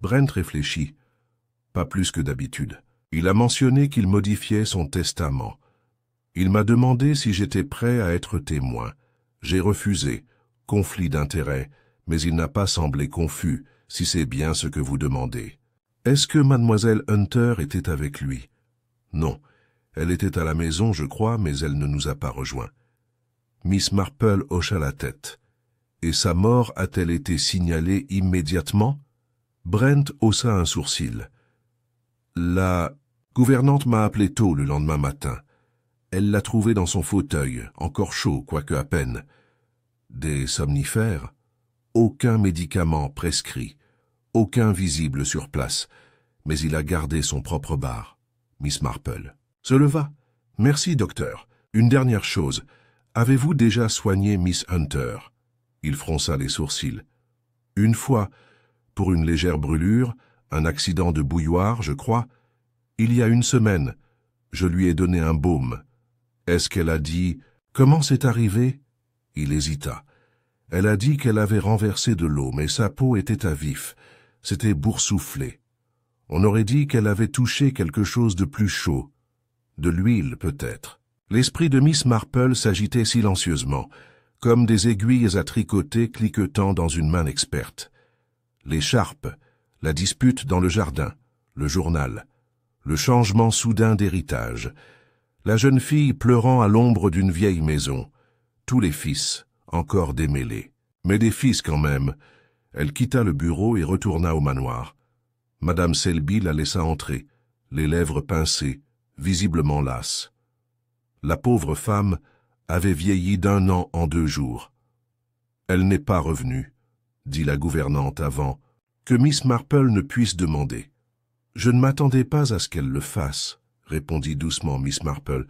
Brent réfléchit. « Pas plus que d'habitude. Il a mentionné qu'il modifiait son testament. Il m'a demandé si j'étais prêt à être témoin. J'ai refusé. Conflit d'intérêts, mais il n'a pas semblé confus, si c'est bien ce que vous demandez. Est-ce que mademoiselle Hunter était avec lui? Non, elle était à la maison, je crois, mais elle ne nous a pas rejoints. Miss Marple hocha la tête. Et sa mort a-t-elle été signalée immédiatement? Brent haussa un sourcil. La gouvernante m'a appelé tôt le lendemain matin. Elle l'a trouvée dans son fauteuil, encore chaud, quoique à peine. Des somnifères? Aucun médicament prescrit, aucun visible sur place, mais il a gardé son propre bar. Miss Marple se leva. Merci, docteur. Une dernière chose. Avez-vous déjà soigné Miss Hunter? Il fronça les sourcils. Une fois, pour une légère brûlure, un accident de bouilloire, je crois. Il y a une semaine, je lui ai donné un baume. Est-ce qu'elle a dit « Comment c'est arrivé ?» Il hésita. Elle a dit qu'elle avait renversé de l'eau, mais sa peau était à vif. C'était boursouflé. On aurait dit qu'elle avait touché quelque chose de plus chaud. De l'huile, peut-être. L'esprit de Miss Marple s'agitait silencieusement, comme des aiguilles à tricoter cliquetant dans une main experte. L'écharpe, la dispute dans le jardin, le journal, le changement soudain d'héritage, la jeune fille pleurant à l'ombre d'une vieille maison, tous les fils, encore démêlés, mais des fils quand même. Elle quitta le bureau et retourna au manoir. Madame Selby la laissa entrer, les lèvres pincées, visiblement lasse. La pauvre femme avait vieilli d'1 an en 2 jours. Elle n'est pas revenue, dit la gouvernante avant que Miss Marple ne puisse demander. Je ne m'attendais pas à ce qu'elle le fasse, répondit doucement Miss Marple.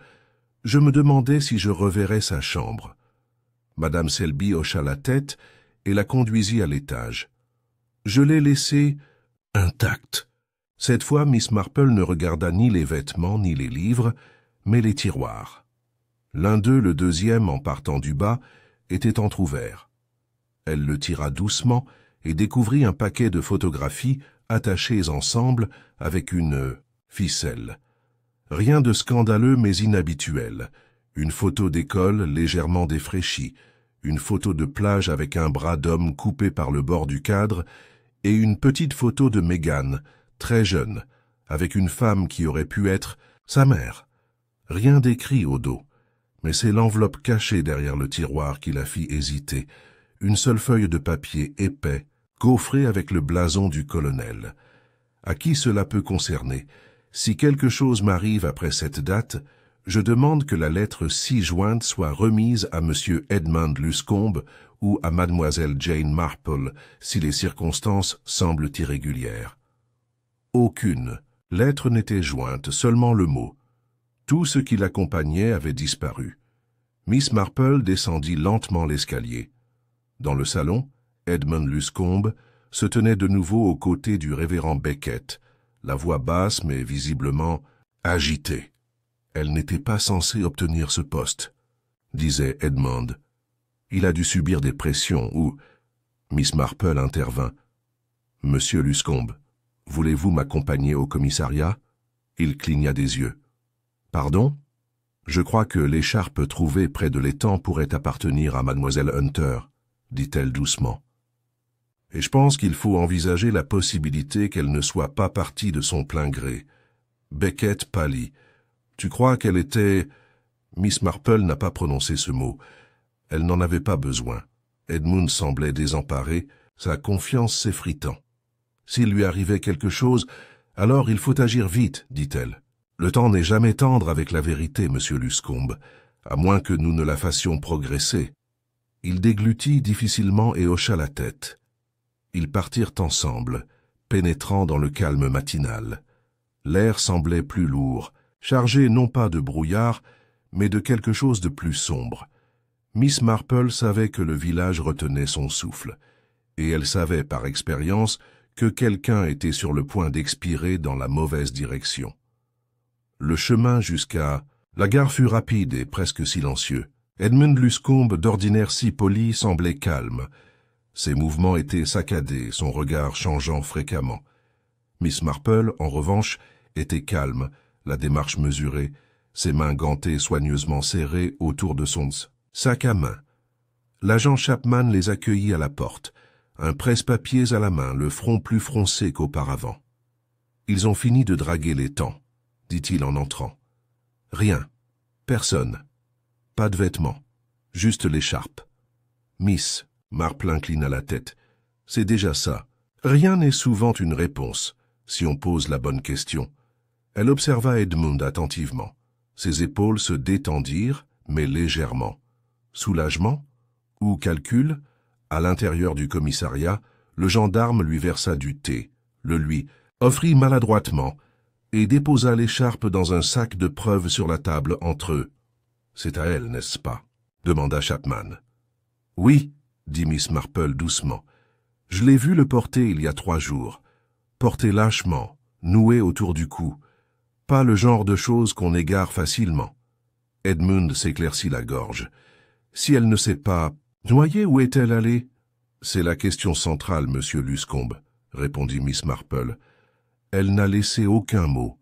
Je me demandais si je reverrais sa chambre. Madame Selby hocha la tête et la conduisit à l'étage. Je l'ai laissée intacte. Cette fois, Miss Marple ne regarda ni les vêtements ni les livres, mais les tiroirs. L'un d'eux, le deuxième, en partant du bas, était entrouvert. Elle le tira doucement et découvrit un paquet de photographies attachées ensemble avec une ficelle. Rien de scandaleux mais inhabituel. Une photo d'école légèrement défraîchie, une photo de plage avec un bras d'homme coupé par le bord du cadre et une petite photo de Meghan, très jeune, avec une femme qui aurait pu être sa mère. Rien d'écrit au dos, mais c'est l'enveloppe cachée derrière le tiroir qui la fit hésiter, une seule feuille de papier épais, gaufrée avec le blason du colonel. À qui cela peut concerner? Si quelque chose m'arrive après cette date, je demande que la lettre ci-jointe soit remise à M. Edmund Luscombe ou à Mademoiselle Jane Marple, si les circonstances semblent irrégulières. Aucune lettre n'était jointe, seulement le mot. Tout ce qui l'accompagnait avait disparu. Miss Marple descendit lentement l'escalier. Dans le salon, Edmund Luscombe se tenait de nouveau aux côtés du révérend Beckett, la voix basse mais visiblement agitée. Elle n'était pas censée obtenir ce poste, disait Edmund. Il a dû subir des pressions ou... Miss Marple intervint. Monsieur Luscombe, voulez-vous m'accompagner au commissariat? Il cligna des yeux. Pardon? Je crois que l'écharpe trouvée près de l'étang pourrait appartenir à Mademoiselle Hunter, dit-elle doucement. Et je pense qu'il faut envisager la possibilité qu'elle ne soit pas partie de son plein gré. Beckett pâlit. Tu crois qu'elle était... Miss Marple n'a pas prononcé ce mot. Elle n'en avait pas besoin. Edmund semblait désemparé, sa confiance s'effritant. S'il lui arrivait quelque chose, alors il faut agir vite, dit-elle. Le temps n'est jamais tendre avec la vérité, monsieur Luscombe, à moins que nous ne la fassions progresser. Il déglutit difficilement et hocha la tête. Ils partirent ensemble, pénétrant dans le calme matinal. L'air semblait plus lourd, chargé non pas de brouillard, mais de quelque chose de plus sombre. Miss Marple savait que le village retenait son souffle, et elle savait par expérience que quelqu'un était sur le point d'expirer dans la mauvaise direction. Le chemin jusqu'à... La gare fut rapide et presque silencieux. Edmund Luscombe, d'ordinaire si poli, semblait calme. Ses mouvements étaient saccadés, son regard changeant fréquemment. Miss Marple, en revanche, était calme, la démarche mesurée, ses mains gantées soigneusement serrées autour de son sac à main. L'agent Chapman les accueillit à la porte, un presse-papiers à la main, le front plus froncé qu'auparavant. Ils ont fini de draguer l'étang, dit-il en entrant. Rien. Personne. Pas de vêtements. Juste l'écharpe. Miss, Marple inclina la tête. C'est déjà ça. Rien n'est souvent une réponse, si on pose la bonne question. Elle observa Edmund attentivement. Ses épaules se détendirent, mais légèrement. Soulagement? Ou calcul? À l'intérieur du commissariat, le gendarme lui versa du thé, le lui offrit maladroitement et déposa l'écharpe dans un sac de preuves sur la table entre eux. « C'est à elle, n'est-ce pas ?» demanda Chapman. « Oui, » dit Miss Marple doucement. « Je l'ai vu le porter il y a 3 jours. Porté lâchement, noué autour du cou. Pas le genre de choses qu'on égare facilement. » Edmund s'éclaircit la gorge. « Si elle ne s'est pas noyée, où est-elle allée ?»« C'est la question centrale, monsieur Luscombe, » répondit Miss Marple. « Elle n'a laissé aucun mot,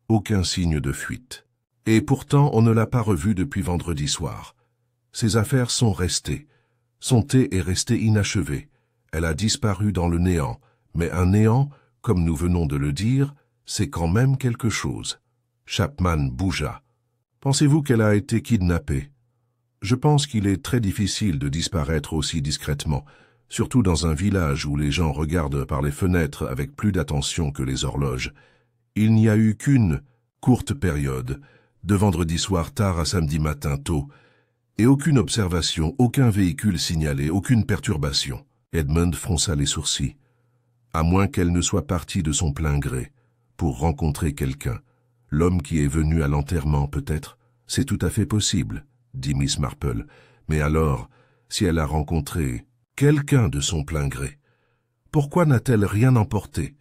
aucun signe de fuite. Et pourtant, on ne l'a pas revue depuis vendredi soir. Ses affaires sont restées. Son thé est resté inachevé. Elle a disparu dans le néant, mais un néant, comme nous venons de le dire, c'est quand même quelque chose. » Chapman bougea. « Pensez-vous qu'elle a été kidnappée ? Je pense qu'il est très difficile de disparaître aussi discrètement, surtout dans un village où les gens regardent par les fenêtres avec plus d'attention que les horloges. Il n'y a eu qu'une courte période, de vendredi soir tard à samedi matin tôt, et aucune observation, aucun véhicule signalé, aucune perturbation. » Edmund fronça les sourcils. « À moins qu'elle ne soit partie de son plein gré, pour rencontrer quelqu'un. L'homme qui est venu à l'enterrement, peut-être. C'est tout à fait possible, » dit Miss Marple. « Mais alors, si elle a rencontré quelqu'un de son plein gré, pourquoi n'a-t-elle rien emporté?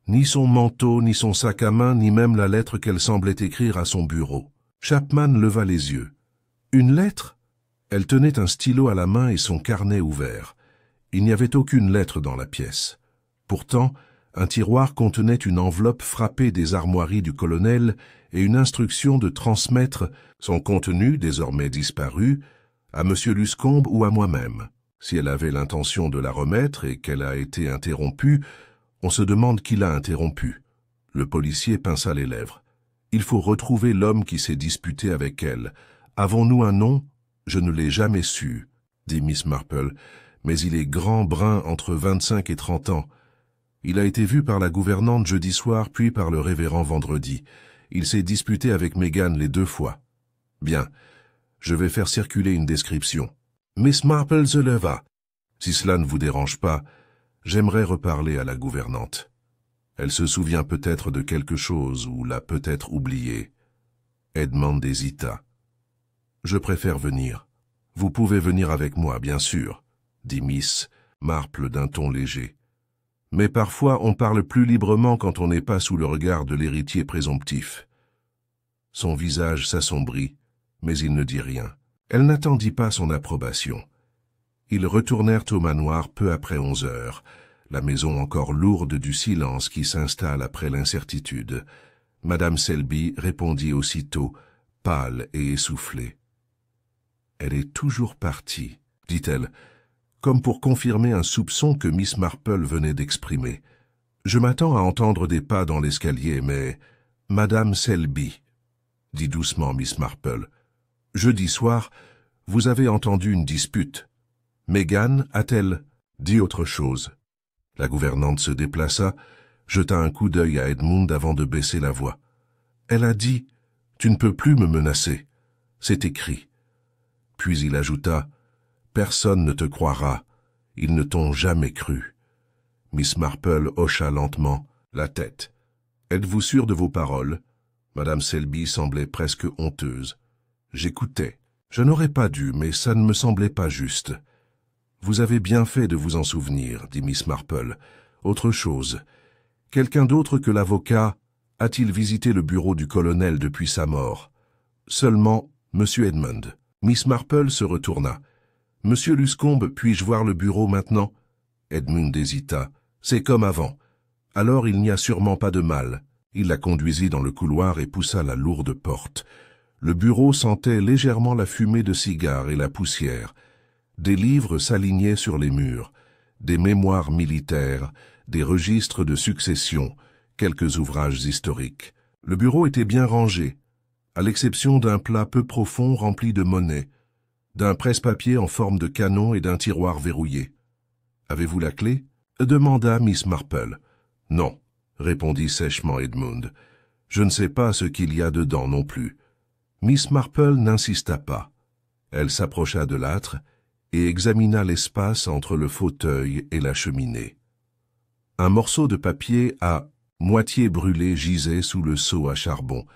Ni son manteau, ni son sac à main, ni même la lettre qu'elle semblait écrire à son bureau. » Chapman leva les yeux. « Une lettre ?» Elle tenait un stylo à la main et son carnet ouvert. Il n'y avait aucune lettre dans la pièce. Pourtant, un tiroir contenait une enveloppe frappée des armoiries du colonel et une instruction de transmettre son contenu, désormais disparu, à M. Luscombe ou à moi-même. Si elle avait l'intention de la remettre et qu'elle a été interrompue, on se demande qui l'a interrompue. Le policier pinça les lèvres. « Il faut retrouver l'homme qui s'est disputé avec elle. Avons-nous un nom ? Je ne l'ai jamais su, » dit Miss Marple, « mais il est grand brun entre 25 et 30 ans. Il a été vu par la gouvernante jeudi soir, puis par le révérend vendredi. Il s'est disputé avec Megan les 2 fois. Bien, je vais faire circuler une description. » Miss Marple se leva. « Si cela ne vous dérange pas, j'aimerais reparler à la gouvernante. Elle se souvient peut-être de quelque chose ou l'a peut-être oublié. » Edmund hésita. « Je préfère venir. Vous pouvez venir avec moi, bien sûr, » dit Miss Marple d'un ton léger. « Mais parfois on parle plus librement quand on n'est pas sous le regard de l'héritier présomptif. » Son visage s'assombrit, mais il ne dit rien. Elle n'attendit pas son approbation. Ils retournèrent au manoir peu après 11 heures, la maison encore lourde du silence qui s'installe après l'incertitude. Madame Selby répondit aussitôt, pâle et essoufflée. « Elle est toujours partie, » dit-elle, comme pour confirmer un soupçon que Miss Marple venait d'exprimer. « Je m'attends à entendre des pas dans l'escalier, mais... »« Madame Selby, » dit doucement Miss Marple. « Jeudi soir, vous avez entendu une dispute. Megan a-t-elle dit autre chose ?» La gouvernante se déplaça, jeta un coup d'œil à Edmund avant de baisser la voix. « Elle a dit, « Tu ne peux plus me menacer. » C'est écrit. Puis il ajouta, « Personne ne te croira. Ils ne t'ont jamais cru. » Miss Marple hocha lentement la tête. « Êtes-vous sûre de vos paroles ?» Madame Selby semblait presque honteuse. J'écoutais. Je n'aurais pas dû, mais ça ne me semblait pas juste. « Vous avez bien fait de vous en souvenir, » dit Miss Marple. « Autre chose. Quelqu'un d'autre que l'avocat a-t-il visité le bureau du colonel depuis sa mort? » Seulement, Monsieur Edmund. Miss Marple se retourna. « Monsieur Luscombe, puis-je voir le bureau maintenant ?» Edmund hésita. « C'est comme avant. Alors il n'y a sûrement pas de mal. » Il la conduisit dans le couloir et poussa la lourde porte. Le bureau sentait légèrement la fumée de cigares et la poussière. Des livres s'alignaient sur les murs, des mémoires militaires, des registres de succession, quelques ouvrages historiques. Le bureau était bien rangé, à l'exception d'un plat peu profond rempli de monnaie, d'un presse-papier en forme de canon et d'un tiroir verrouillé. « Avez-vous la clé » demanda Miss Marple. « Non, » répondit sèchement Edmund. « Je ne sais pas ce qu'il y a dedans non plus. » Miss Marple n'insista pas. Elle s'approcha de l'âtre et examina l'espace entre le fauteuil et la cheminée. Un morceau de papier à moitié brûlé gisait sous le seau à charbon.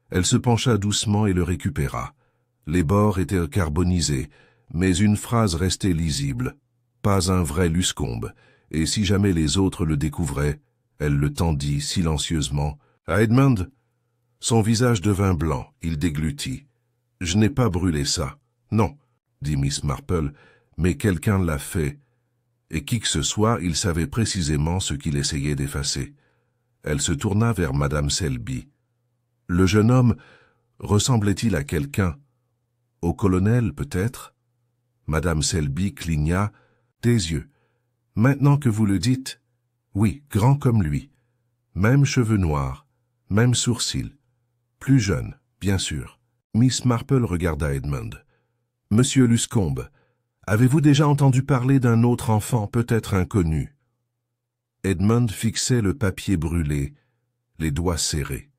Elle se pencha doucement et le récupéra. Les bords étaient carbonisés, mais une phrase restait lisible. Pas un vrai Luscombe, et si jamais les autres le découvraient, elle le tendit silencieusement à Edmund. Son visage devint blanc, il déglutit. « Je n'ai pas brûlé ça. »« Non, » dit Miss Marple, « mais quelqu'un l'a fait. » Et qui que ce soit, il savait précisément ce qu'il essayait d'effacer. Elle se tourna vers Madame Selby. Le jeune homme ressemblait-il à quelqu'un? Au colonel, peut-être? Madame Selby cligna des yeux. « Maintenant que vous le dites, oui, grand comme lui. Même cheveux noirs, même sourcils. Plus jeune, bien sûr. » Miss Marple regarda Edmund. « Monsieur Luscombe, avez-vous déjà entendu parler d'un autre enfant peut-être inconnu ?» Edmund fixait le papier brûlé, les doigts serrés.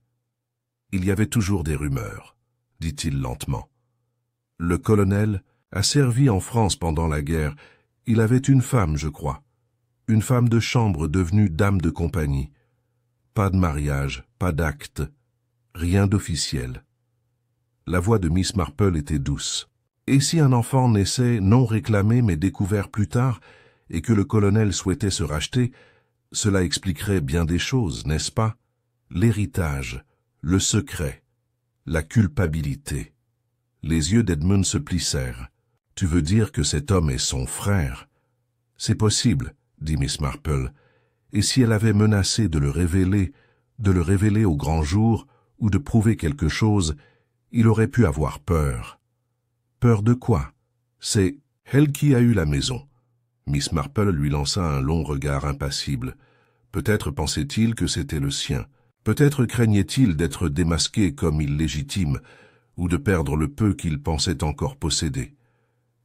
« Il y avait toujours des rumeurs, » dit-il lentement. « Le colonel a servi en France pendant la guerre. Il avait une femme, je crois. Une femme de chambre devenue dame de compagnie. Pas de mariage, pas d'acte, rien d'officiel. » La voix de Miss Marple était douce. « Et si un enfant naissait non réclamé mais découvert plus tard, et que le colonel souhaitait se racheter, cela expliquerait bien des choses, n'est-ce pas? L'héritage, le secret, la culpabilité. » Les yeux d'Edmund se plissèrent. « Tu veux dire que cet homme est son frère? »« C'est possible, » dit Miss Marple. « Et si elle avait menacé de le révéler au grand jour, ou de prouver quelque chose, il aurait pu avoir peur. » « Peur de quoi? C'est elle qui a eu la maison. » Miss Marple lui lança un long regard impassible. Peut-être pensait-il que c'était le sien. Peut-être craignait-il d'être démasqué comme illégitime, ou de perdre le peu qu'il pensait encore posséder.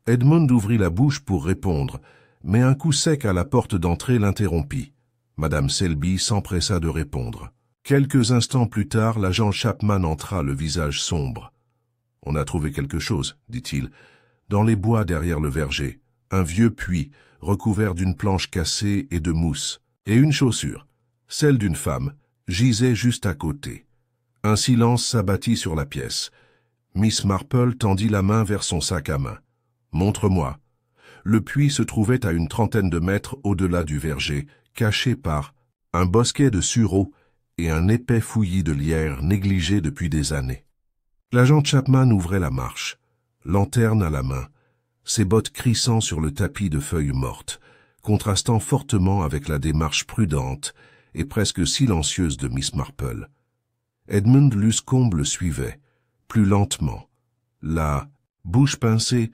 Edmund ouvrit la bouche pour répondre, mais un coup sec à la porte d'entrée l'interrompit. Madame Selby s'empressa de répondre. Quelques instants plus tard, l'agent Chapman entra, le visage sombre. « On a trouvé quelque chose, » dit-il, « dans les bois derrière le verger. Un vieux puits, recouvert d'une planche cassée et de mousse, et une chaussure, celle d'une femme, gisait juste à côté. » Un silence s'abattit sur la pièce. Miss Marple tendit la main vers son sac à main. « Montre-moi. » Le puits se trouvait à une trentaine de mètres au-delà du verger, caché par un bosquet de sureaux et un épais fouillis de lierre négligé depuis des années. L'agent Chapman ouvrait la marche, lanterne à la main, ses bottes crissant sur le tapis de feuilles mortes, contrastant fortement avec la démarche prudente et presque silencieuse de Miss Marple. Edmund Luscombe le suivait, plus lentement, la bouche pincée,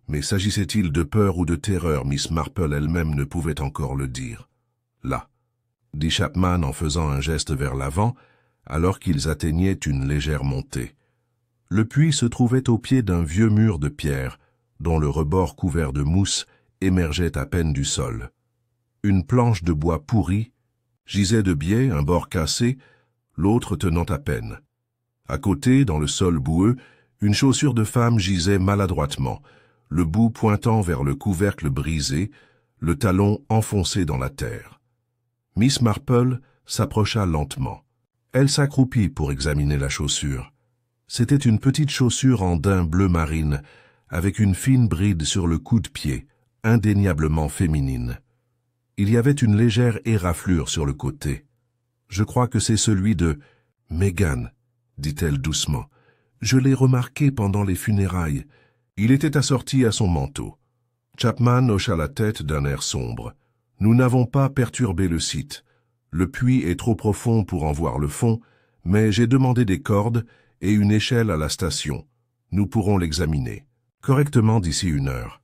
mais s'agissait-il de peur ou de terreur, Miss Marple elle-même ne pouvait encore le dire. « Là », dit Chapman en faisant un geste vers l'avant, alors qu'ils atteignaient une légère montée. Le puits se trouvait au pied d'un vieux mur de pierre, dont le rebord couvert de mousse émergeait à peine du sol. Une planche de bois pourri gisait de biais, un bord cassé, l'autre tenant à peine. À côté, dans le sol boueux, une chaussure de femme gisait maladroitement, le bout pointant vers le couvercle brisé, le talon enfoncé dans la terre. Miss Marple s'approcha lentement. Elle s'accroupit pour examiner la chaussure. C'était une petite chaussure en daim bleu marine, avec une fine bride sur le coude-pied, indéniablement féminine. Il y avait une légère éraflure sur le côté. « Je crois que c'est celui de Megan, » dit-elle doucement. « Je l'ai remarqué pendant les funérailles. Il était assorti à son manteau. » Chapman hocha la tête d'un air sombre. « Nous n'avons pas perturbé le site. Le puits est trop profond pour en voir le fond, mais j'ai demandé des cordes et une échelle à la station. Nous pourrons l'examiner correctement d'ici 1 heure. »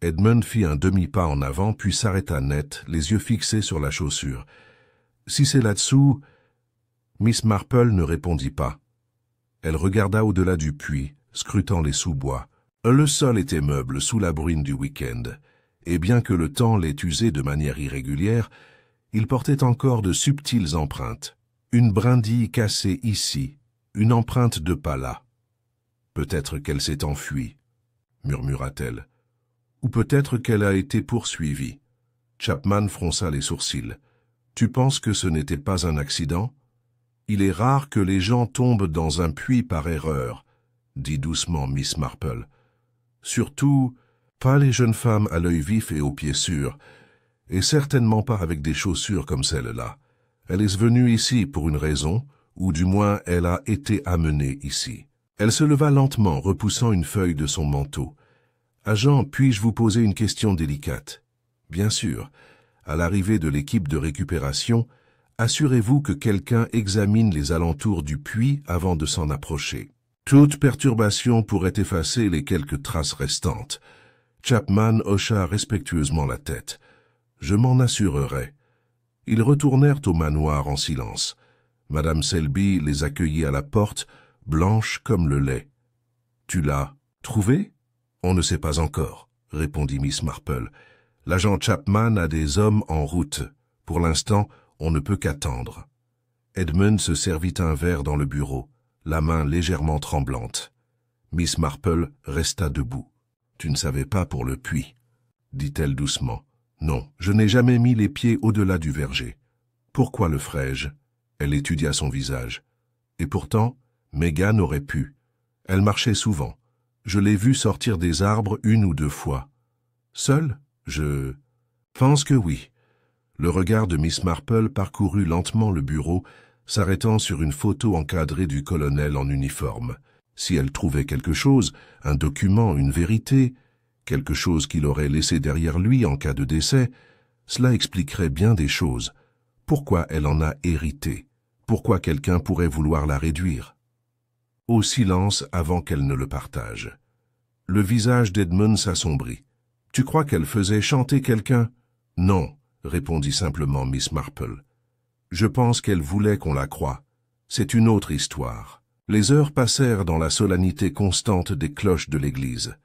Edmund fit un demi-pas en avant, puis s'arrêta net, les yeux fixés sur la chaussure. « Si c'est là-dessous... » Miss Marple ne répondit pas. Elle regarda au-delà du puits, scrutant les sous-bois. Le sol était meuble sous la bruine du week-end, et bien que le temps l'ait usé de manière irrégulière, il portait encore de subtiles empreintes. Une brindille cassée ici, une empreinte de pas là. Peut-être qu'elle s'est enfuie, murmura-t-elle. Ou peut-être qu'elle a été poursuivie. Chapman fronça les sourcils. Tu penses que ce n'était pas un accident? Il est rare que les gens tombent dans un puits par erreur, dit doucement Miss Marple. Surtout, pas les jeunes femmes à l'œil vif et aux pieds sûrs, et certainement pas avec des chaussures comme celle-là. Elle est venue ici pour une raison, ou du moins elle a été amenée ici. Elle se leva lentement, repoussant une feuille de son manteau. « Agent, puis-je vous poser une question délicate ?»« Bien sûr. À l'arrivée de l'équipe de récupération, assurez-vous que quelqu'un examine les alentours du puits avant de s'en approcher. Toute perturbation pourrait effacer les quelques traces restantes. » Chapman hocha respectueusement la tête. « Je m'en assurerai. » Ils retournèrent au manoir en silence. Madame Selby les accueillit à la porte, blanche comme le lait. « Tu l'as trouvé ?»« On ne sait pas encore, » répondit Miss Marple. « L'agent Chapman a des hommes en route. Pour l'instant, on ne peut qu'attendre. » Edmund se servit un verre dans le bureau, la main légèrement tremblante. Miss Marple resta debout. « Tu ne savais pas pour le puits, » dit-elle doucement. « Non, je n'ai jamais mis les pieds au-delà du verger. Pourquoi le ferais-je » Elle étudia son visage. « Et pourtant, Megan aurait pu. Elle marchait souvent. Je l'ai vue sortir des arbres 1 ou 2 fois. Seule? Je pense que oui. » Le regard de Miss Marple parcourut lentement le bureau, s'arrêtant sur une photo encadrée du colonel en uniforme. Si elle trouvait quelque chose, un document, une vérité, quelque chose qu'il aurait laissé derrière lui en cas de décès, cela expliquerait bien des choses. Pourquoi elle en a hérité? Pourquoi quelqu'un pourrait vouloir la réduire? Au silence avant qu'elle ne le partage. Le visage d'Edmund s'assombrit. « Tu crois qu'elle faisait chanter quelqu'un? »« Non, » répondit simplement Miss Marple. « Je pense qu'elle voulait qu'on la croie. C'est une autre histoire. » Les heures passèrent dans la solennité constante des cloches de l'église.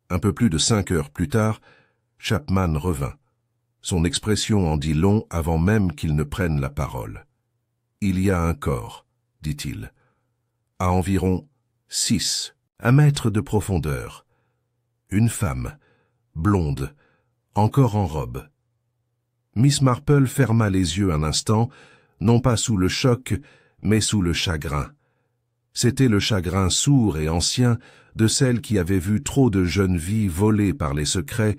Un peu plus de 5 heures plus tard, Chapman revint. Son expression en dit long avant même qu'il ne prenne la parole. « Il y a un corps, » dit-il, « à environ 6, 1 mètre de profondeur. Une femme, blonde, encore en robe. » Miss Marple ferma les yeux un instant, non pas sous le choc, mais sous le chagrin. C'était le chagrin sourd et ancien de celle qui avait vu trop de jeunes vies volées par les secrets,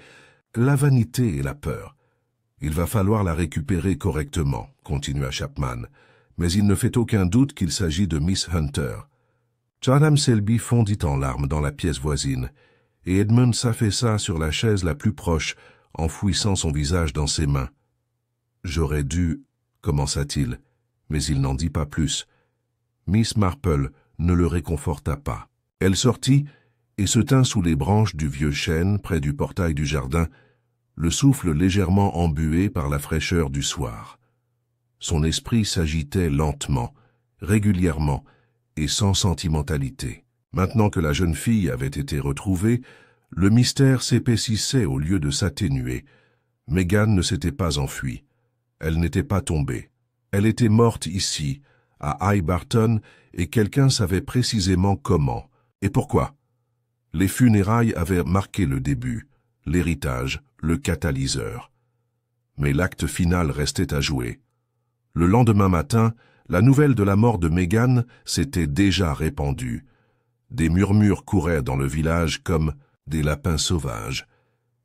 la vanité et la peur. « Il va falloir la récupérer correctement, » continua Chapman, « mais il ne fait aucun doute qu'il s'agit de Miss Hunter. » Madame Selby fondit en larmes dans la pièce voisine, et Edmund s'affaissa sur la chaise la plus proche, enfouissant son visage dans ses mains. « J'aurais dû... » commença-t-il, mais il n'en dit pas plus. Miss Marple ne le réconforta pas. Elle sortit et se tint sous les branches du vieux chêne près du portail du jardin, le souffle légèrement embué par la fraîcheur du soir. Son esprit s'agitait lentement, régulièrement et sans sentimentalité. Maintenant que la jeune fille avait été retrouvée, le mystère s'épaississait au lieu de s'atténuer. Megan ne s'était pas enfuie. Elle n'était pas tombée. Elle était morte ici, à High Barton, et quelqu'un savait précisément comment. Et pourquoi? Les funérailles avaient marqué le début, l'héritage, le catalyseur. Mais l'acte final restait à jouer. Le lendemain matin, la nouvelle de la mort de Megan s'était déjà répandue. Des murmures couraient dans le village comme des lapins sauvages.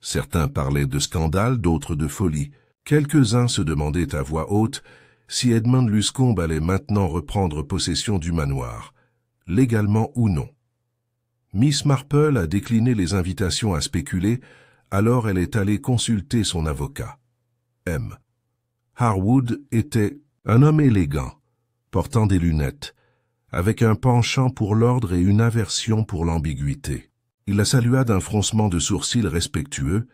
Certains parlaient de scandale, d'autres de folie. Quelques-uns se demandaient à voix haute si Edmund Luscombe allait maintenant reprendre possession du manoir, légalement ou non. Miss Marple a décliné les invitations à spéculer, alors elle est allée consulter son avocat. M. Harwood était un homme élégant, portant des lunettes, avec un penchant pour l'ordre et une aversion pour l'ambiguïté. Il la salua d'un froncement de sourcils respectueux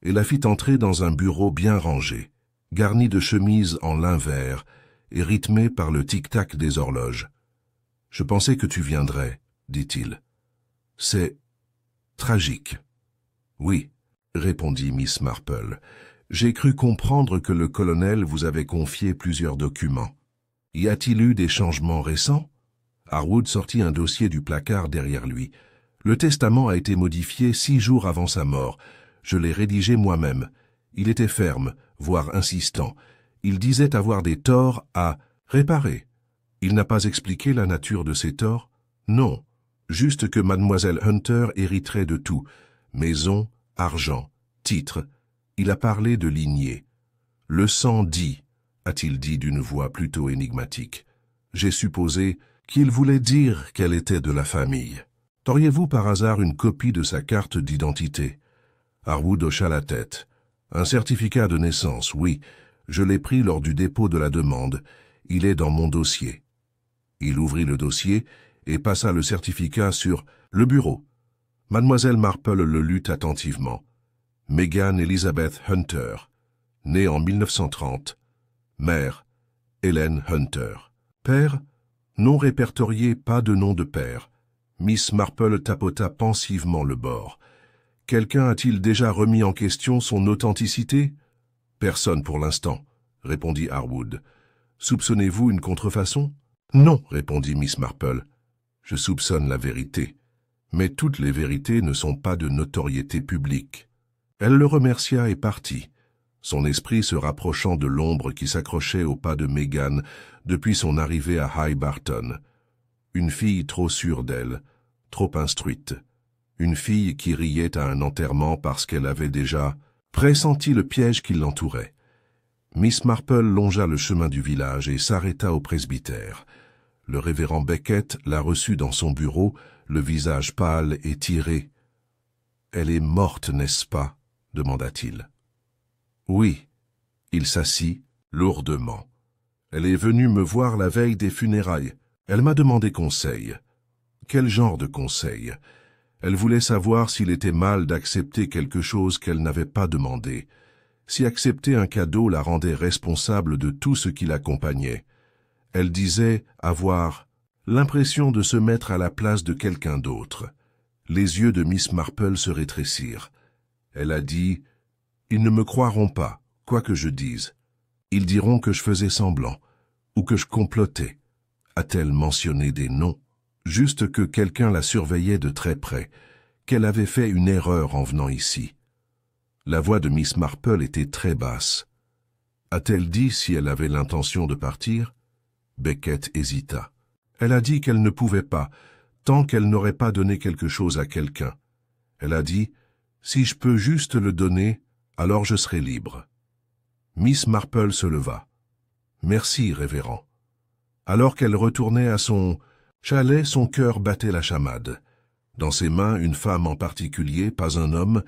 et la fit entrer dans un bureau bien rangé, garni de chemises en lin vert et rythmé par le tic-tac des horloges. « Je pensais que tu viendrais, » dit-il. « C'est tragique. »« Oui, » répondit Miss Marple. « J'ai cru comprendre que le colonel vous avait confié plusieurs documents. Y a-t-il eu des changements récents ?» Harwood sortit un dossier du placard derrière lui. « Le testament a été modifié 6 jours avant sa mort. Je l'ai rédigé moi-même. Il était ferme, voire insistant. Il disait avoir des torts à réparer. Il n'a pas expliqué la nature de ces torts? Non, juste que mademoiselle Hunter hériterait de tout. Maison, argent, titre. Il a parlé de lignée. Le sang dit, a-t-il dit d'une voix plutôt énigmatique. J'ai supposé qu'il voulait dire qu'elle était de la famille. Auriez-vous par hasard une copie de sa carte d'identité? Harwood hocha la tête. Un certificat de naissance, oui. Je l'ai pris lors du dépôt de la demande. Il est dans mon dossier. Il ouvrit le dossier et passa le certificat sur le bureau. Mademoiselle Marple le lut attentivement. Megan Elizabeth Hunter, née en 1930. Mère, Helen Hunter. Père, nom répertorié, pas de nom de père. Miss Marple tapota pensivement le bord. Quelqu'un a-t-il déjà remis en question son authenticité? Personne pour l'instant, répondit Harwood. Soupçonnez-vous une contrefaçon? Non, répondit Miss Marple. Je soupçonne la vérité. Mais toutes les vérités ne sont pas de notoriété publique. Elle le remercia et partit, son esprit se rapprochant de l'ombre qui s'accrochait au pas de Megan depuis son arrivée à High Barton. Une fille trop sûre d'elle, trop instruite. Une fille qui riait à un enterrement parce qu'elle avait déjà pressenti le piège qui l'entourait. Miss Marple longea le chemin du village et s'arrêta au presbytère. Le révérend Beckett la reçut dans son bureau, le visage pâle et tiré. « Elle est morte, n'est-ce pas ?» demanda-t-il. « Oui. » Il s'assit lourdement. « Elle est venue me voir la veille des funérailles. Elle m'a demandé conseil. » Quel genre de conseil? Elle voulait savoir s'il était mal d'accepter quelque chose qu'elle n'avait pas demandé, si accepter un cadeau la rendait responsable de tout ce qui l'accompagnait. Elle disait avoir l'impression de se mettre à la place de quelqu'un d'autre. Les yeux de Miss Marple se rétrécirent. Elle a dit « Ils ne me croiront pas, quoi que je dise. Ils diront que je faisais semblant, ou que je complotais. » A-t-elle mentionné des noms? Juste que quelqu'un la surveillait de très près, qu'elle avait fait une erreur en venant ici. La voix de Miss Marple était très basse. A-t-elle dit si elle avait l'intention de partir? Beckett hésita. Elle a dit qu'elle ne pouvait pas, tant qu'elle n'aurait pas donné quelque chose à quelqu'un. Elle a dit, si je peux juste le donner, alors je serai libre. Miss Marple se leva. Merci, révérend. Alors qu'elle retournait à son chalet, son cœur battait la chamade. Dans ses mains, une femme en particulier, pas un homme,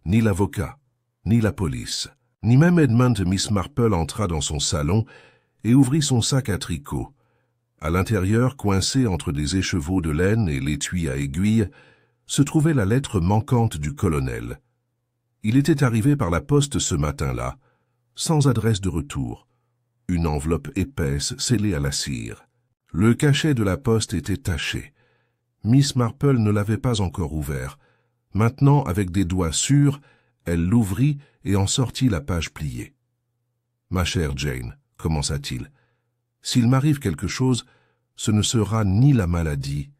ni l'avocat, ni la police, ni même Edmund. Miss Marple entra dans son salon et ouvrit son sac à tricot. À l'intérieur, coincé entre des écheveaux de laine et l'étui à aiguille, se trouvait la lettre manquante du colonel. Il était arrivé par la poste ce matin-là, sans adresse de retour. Une enveloppe épaisse scellée à la cire. Le cachet de la poste était taché. Miss Marple ne l'avait pas encore ouvert. Maintenant, avec des doigts sûrs, elle l'ouvrit et en sortit la page pliée. « Ma chère Jane, » commença-t-il, « s'il m'arrive quelque chose, ce ne sera ni la maladie,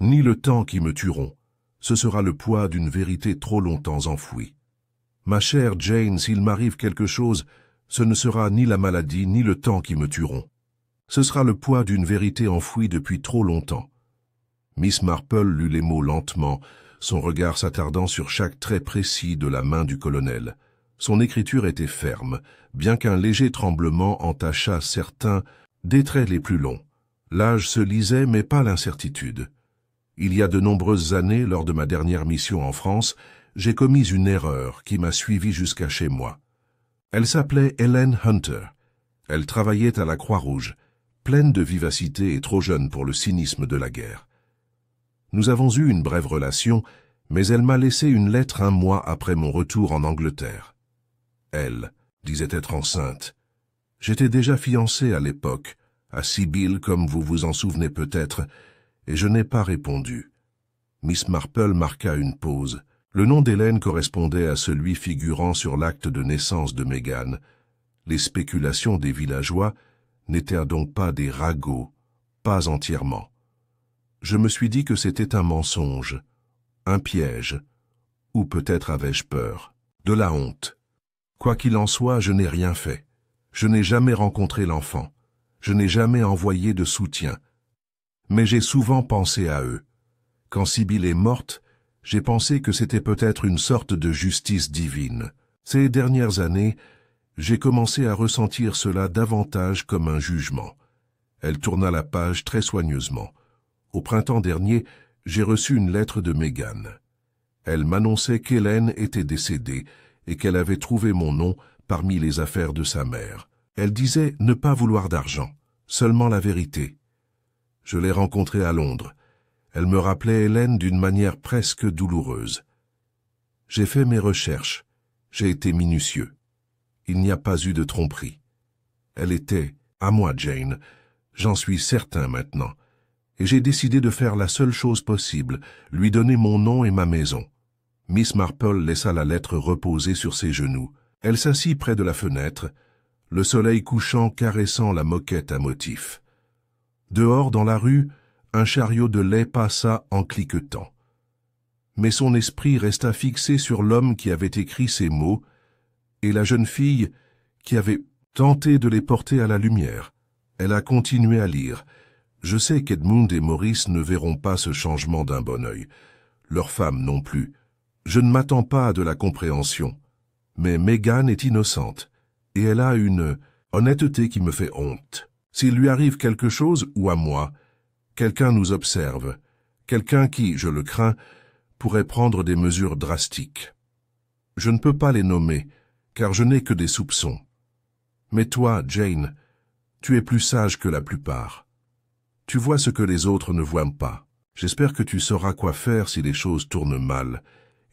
ni le temps qui me tueront. Ce sera le poids d'une vérité trop longtemps enfouie. Ma chère Jane, s'il m'arrive quelque chose, ce ne sera ni la maladie, ni le temps qui me tueront. Ce sera le poids d'une vérité enfouie depuis trop longtemps. » Miss Marple lut les mots lentement, son regard s'attardant sur chaque trait précis de la main du colonel. Son écriture était ferme, bien qu'un léger tremblement entachât certains des traits les plus longs. L'âge se lisait, mais pas l'incertitude. Il y a de nombreuses années, lors de ma dernière mission en France, j'ai commis une erreur qui m'a suivi jusqu'à chez moi. Elle s'appelait Helen Hunter. Elle travaillait à la Croix-Rouge, pleine de vivacité et trop jeune pour le cynisme de la guerre. Nous avons eu une brève relation, mais elle m'a laissé une lettre 1 mois après mon retour en Angleterre. Elle disait être enceinte. J'étais déjà fiancé à l'époque, à Sibyl comme vous vous en souvenez peut-être, et je n'ai pas répondu. Miss Marple marqua une pause. Le nom d'Hélène correspondait à celui figurant sur l'acte de naissance de Meghan. Les spéculations des villageois n'étaient donc pas des ragots, pas entièrement. Je me suis dit que c'était un mensonge, un piège, ou peut-être avais-je peur, de la honte. Quoi qu'il en soit, je n'ai rien fait. Je n'ai jamais rencontré l'enfant. Je n'ai jamais envoyé de soutien. Mais j'ai souvent pensé à eux. Quand Sibyl est morte, j'ai pensé que c'était peut-être une sorte de justice divine. Ces dernières années, j'ai commencé à ressentir cela davantage comme un jugement. Elle tourna la page très soigneusement. Au printemps dernier, j'ai reçu une lettre de Meghan. Elle m'annonçait qu'Hélène était décédée et qu'elle avait trouvé mon nom parmi les affaires de sa mère. Elle disait ne pas vouloir d'argent, seulement la vérité. Je l'ai rencontrée à Londres. Elle me rappelait Hélène d'une manière presque douloureuse. J'ai fait mes recherches. J'ai été minutieux. Il n'y a pas eu de tromperie. Elle était, à moi Jane, j'en suis certain maintenant, et j'ai décidé de faire la seule chose possible, lui donner mon nom et ma maison. Miss Marple laissa la lettre reposer sur ses genoux. Elle s'assit près de la fenêtre, le soleil couchant caressant la moquette à motifs. Dehors, dans la rue, un chariot de lait passa en cliquetant. Mais son esprit resta fixé sur l'homme qui avait écrit ces mots et la jeune fille qui avait tenté de les porter à la lumière. Elle a continué à lire. Je sais qu'Edmund et Maurice ne verront pas ce changement d'un bon œil. Leurs femmes non plus. Je ne m'attends pas à de la compréhension. Mais Meghan est innocente, et elle a une honnêteté qui me fait honte. S'il lui arrive quelque chose, ou à moi, quelqu'un nous observe, quelqu'un qui, je le crains, pourrait prendre des mesures drastiques. Je ne peux pas les nommer, car je n'ai que des soupçons. Mais toi, Jane, tu es plus sage que la plupart. Tu vois ce que les autres ne voient pas. J'espère que tu sauras quoi faire si les choses tournent mal.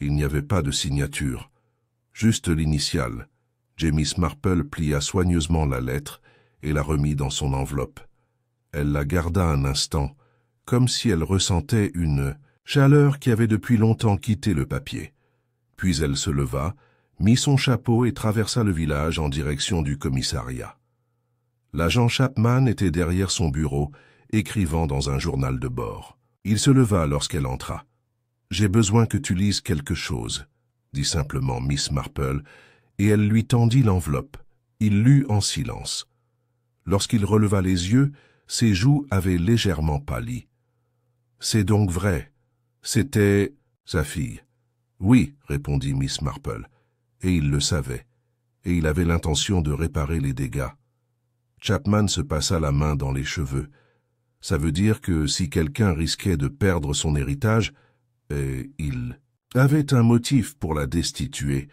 Il n'y avait pas de signature. Juste l'initiale. Miss Marple plia soigneusement la lettre et la remit dans son enveloppe. Elle la garda un instant, comme si elle ressentait une chaleur qui avait depuis longtemps quitté le papier. Puis elle se leva, mit son chapeau et traversa le village en direction du commissariat. L'agent Chapman était derrière son bureau, écrivant dans un journal de bord. Il se leva lorsqu'elle entra. « J'ai besoin que tu lises quelque chose », dit simplement Miss Marple, et elle lui tendit l'enveloppe. Il lut en silence. Lorsqu'il releva les yeux, ses joues avaient légèrement pâli. « C'est donc vrai. C'était sa fille. »« Oui, » répondit Miss Marple, et il le savait, et il avait l'intention de réparer les dégâts. Chapman se passa la main dans les cheveux. Ça veut dire que si quelqu'un risquait de perdre son héritage, il avait un motif pour la destituer,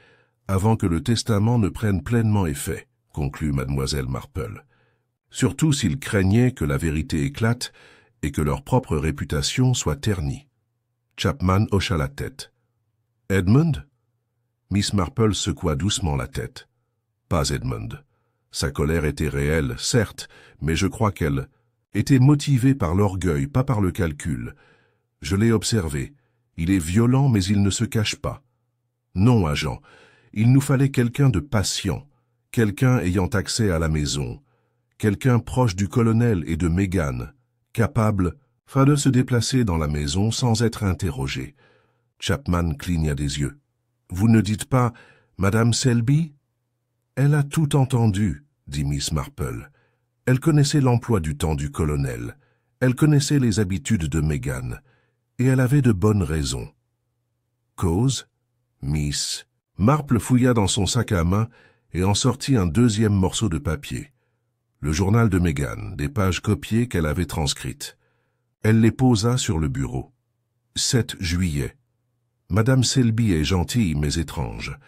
avant que le testament ne prenne pleinement effet, conclut mademoiselle Marple. Surtout s'il craignait que la vérité éclate et que leur propre réputation soit ternie. Chapman hocha la tête. « Edmund » Miss Marple secoua doucement la tête. « Pas Edmund. Sa colère était réelle, certes, mais je crois qu'elle était motivée par l'orgueil, pas par le calcul. Je l'ai observé. Il est violent, mais il ne se cache pas. Non, agent, il nous fallait quelqu'un de patient, quelqu'un ayant accès à la maison, quelqu'un proche du colonel et de Meghan, capable de se déplacer dans la maison sans être interrogé. Chapman cligna des yeux. « Vous ne dites pas « Madame Selby » ? Elle a tout entendu, dit Miss Marple. Elle connaissait l'emploi du temps du colonel. Elle connaissait les habitudes de Meghan. Et elle avait de bonnes raisons. Cause, Miss Marple fouilla dans son sac à main et en sortit un deuxième morceau de papier. Le journal de Meghan, des pages copiées qu'elle avait transcrites. Elle les posa sur le bureau. 7 juillet. Madame Selby est gentille mais étrange.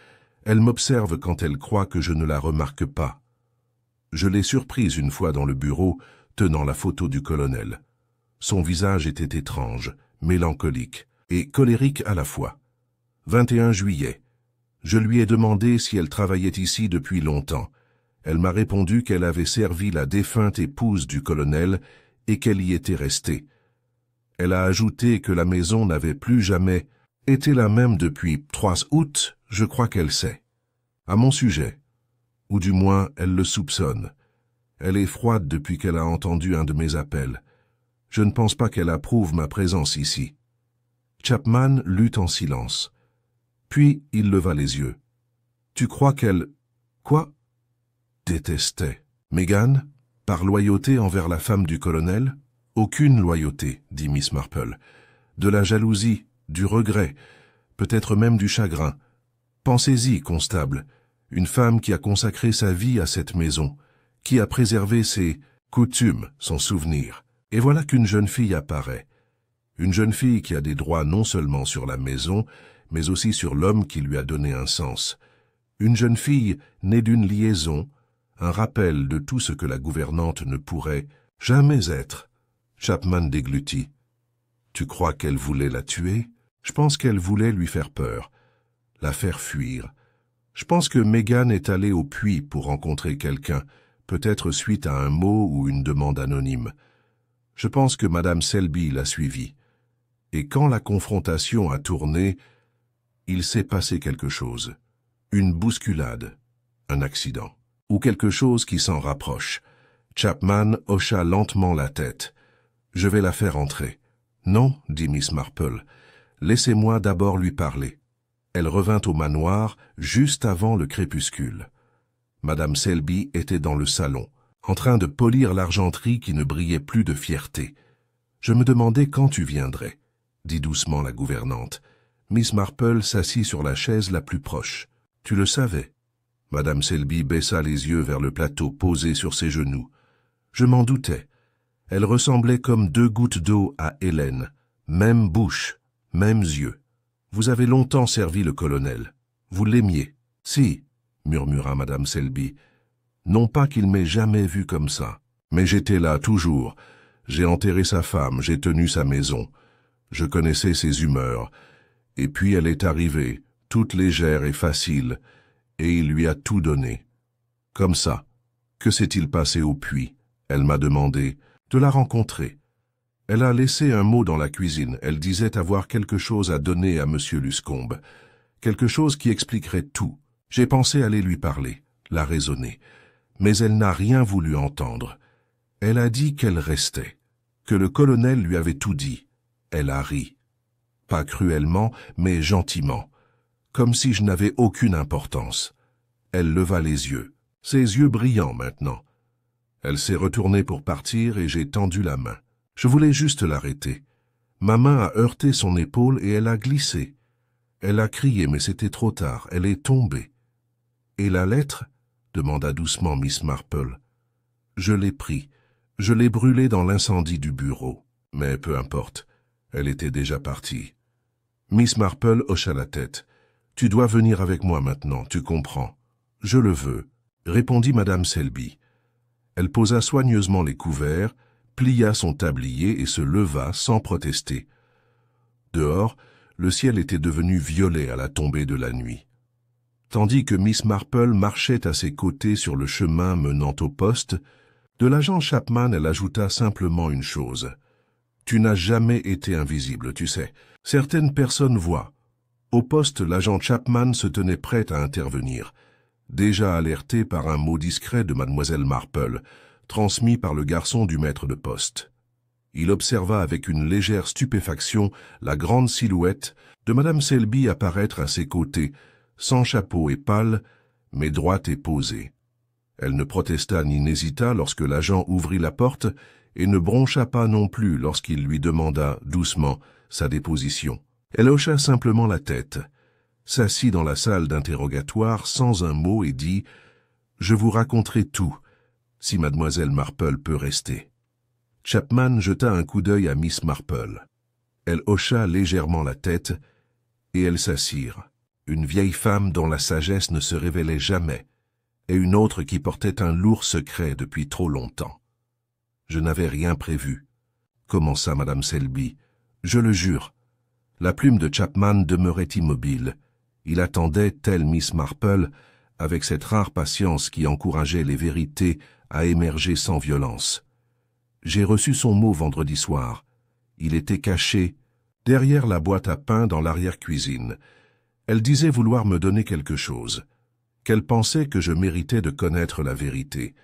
Elle m'observe quand elle croit que je ne la remarque pas. Je l'ai surprise une fois dans le bureau, tenant la photo du colonel. Son visage était étrange, mélancolique et colérique à la fois. 21 juillet. Je lui ai demandé si elle travaillait ici depuis longtemps. Elle m'a répondu qu'elle avait servi la défunte épouse du colonel et qu'elle y était restée. Elle a ajouté que la maison n'avait plus jamais été la même depuis 3 août, je crois qu'elle sait. À mon sujet, ou du moins elle le soupçonne. Elle est froide depuis qu'elle a entendu un de mes appels. Je ne pense pas qu'elle approuve ma présence ici. Chapman lut en silence. Puis il leva les yeux. Tu crois qu'elle... Quoi? Détestait. Megan? Par loyauté envers la femme du colonel? Aucune loyauté, dit Miss Marple. De la jalousie, du regret, peut-être même du chagrin. Pensez-y, constable. Une femme qui a consacré sa vie à cette maison, qui a préservé ses coutumes, son souvenir. Et voilà qu'une jeune fille apparaît. Une jeune fille qui a des droits non seulement sur la maison, mais aussi sur l'homme qui lui a donné un sens. Une jeune fille née d'une liaison, un rappel de tout ce que la gouvernante ne pourrait jamais être. Chapman déglutit. Tu crois qu'elle voulait la tuer? Je pense qu'elle voulait lui faire peur, la faire fuir. Je pense que Megan est allée au puits pour rencontrer quelqu'un, peut-être suite à un mot ou une demande anonyme. Je pense que Madame Selby l'a suivie. Et quand la confrontation a tourné, il s'est passé quelque chose. Une bousculade, un accident, ou quelque chose qui s'en rapproche. Chapman hocha lentement la tête. Je vais la faire entrer. Non, dit Miss Marple. Laissez-moi d'abord lui parler. Elle revint au manoir juste avant le crépuscule. Madame Selby était dans le salon, en train de polir l'argenterie qui ne brillait plus de fierté. Je me demandais quand tu viendrais, dit doucement la gouvernante. Miss Marple s'assit sur la chaise la plus proche. Tu le savais. Madame Selby baissa les yeux vers le plateau posé sur ses genoux. Je m'en doutais. Elle ressemblait comme 2 gouttes d'eau à Hélène. Même bouche, mêmes yeux. Vous avez longtemps servi le colonel. Vous l'aimiez. Si, murmura Madame Selby. Non pas qu'il m'ait jamais vu comme ça. Mais j'étais là toujours. J'ai enterré sa femme, j'ai tenu sa maison. Je connaissais ses humeurs. Et puis elle est arrivée, toute légère et facile, et il lui a tout donné. Comme ça. Que s'est-il passé au puits? Elle m'a demandé de la rencontrer. Elle a laissé un mot dans la cuisine. Elle disait avoir quelque chose à donner à Monsieur Luscombe. Quelque chose qui expliquerait tout. J'ai pensé aller lui parler, la raisonner. Mais elle n'a rien voulu entendre. Elle a dit qu'elle restait, que le colonel lui avait tout dit. Elle a ri. Pas cruellement, mais gentiment, comme si je n'avais aucune importance. Elle leva les yeux, ses yeux brillants maintenant. Elle s'est retournée pour partir et j'ai tendu la main. Je voulais juste l'arrêter. Ma main a heurté son épaule et elle a glissé. Elle a crié, mais c'était trop tard. Elle est tombée. « Et la lettre ?» demanda doucement Miss Marple. Je l'ai pris. Je l'ai brûlée dans l'incendie du bureau. Mais peu importe. Elle était déjà partie. Miss Marple hocha la tête. « Tu dois venir avec moi maintenant, tu comprends. »« Je le veux, » répondit Madame Selby. Elle posa soigneusement les couverts, plia son tablier et se leva sans protester. Dehors, le ciel était devenu violet à la tombée de la nuit. Tandis que Miss Marple marchait à ses côtés sur le chemin menant au poste, de l'agent Chapman elle ajouta simplement une chose. « Tu n'as jamais été invisible, tu sais. Certaines personnes voient. » Au poste, l'agent Chapman se tenait prêt à intervenir, déjà alerté par un mot discret de mademoiselle Marple, transmis par le garçon du maître de poste. Il observa avec une légère stupéfaction la grande silhouette de Madame Selby apparaître à ses côtés, sans chapeau et pâle, mais droite et posée. Elle ne protesta ni n'hésita lorsque l'agent ouvrit la porte et ne broncha pas non plus lorsqu'il lui demanda, doucement, sa déposition. Elle hocha simplement la tête, s'assit dans la salle d'interrogatoire sans un mot et dit « Je vous raconterai tout, si mademoiselle Marple peut rester. » Chapman jeta un coup d'œil à Miss Marple. Elle hocha légèrement la tête et elles s'assirent. Une vieille femme dont la sagesse ne se révélait jamais, et une autre qui portait un lourd secret depuis trop longtemps. Je n'avais rien prévu, commença Madame Selby. Je le jure. La plume de Chapman demeurait immobile. Il attendait, telle Miss Marple, avec cette rare patience qui encourageait les vérités à émerger sans violence. J'ai reçu son mot vendredi soir. Il était caché derrière la boîte à pain dans l'arrière-cuisine. Elle disait vouloir me donner quelque chose, qu'elle pensait que je méritais de connaître la vérité.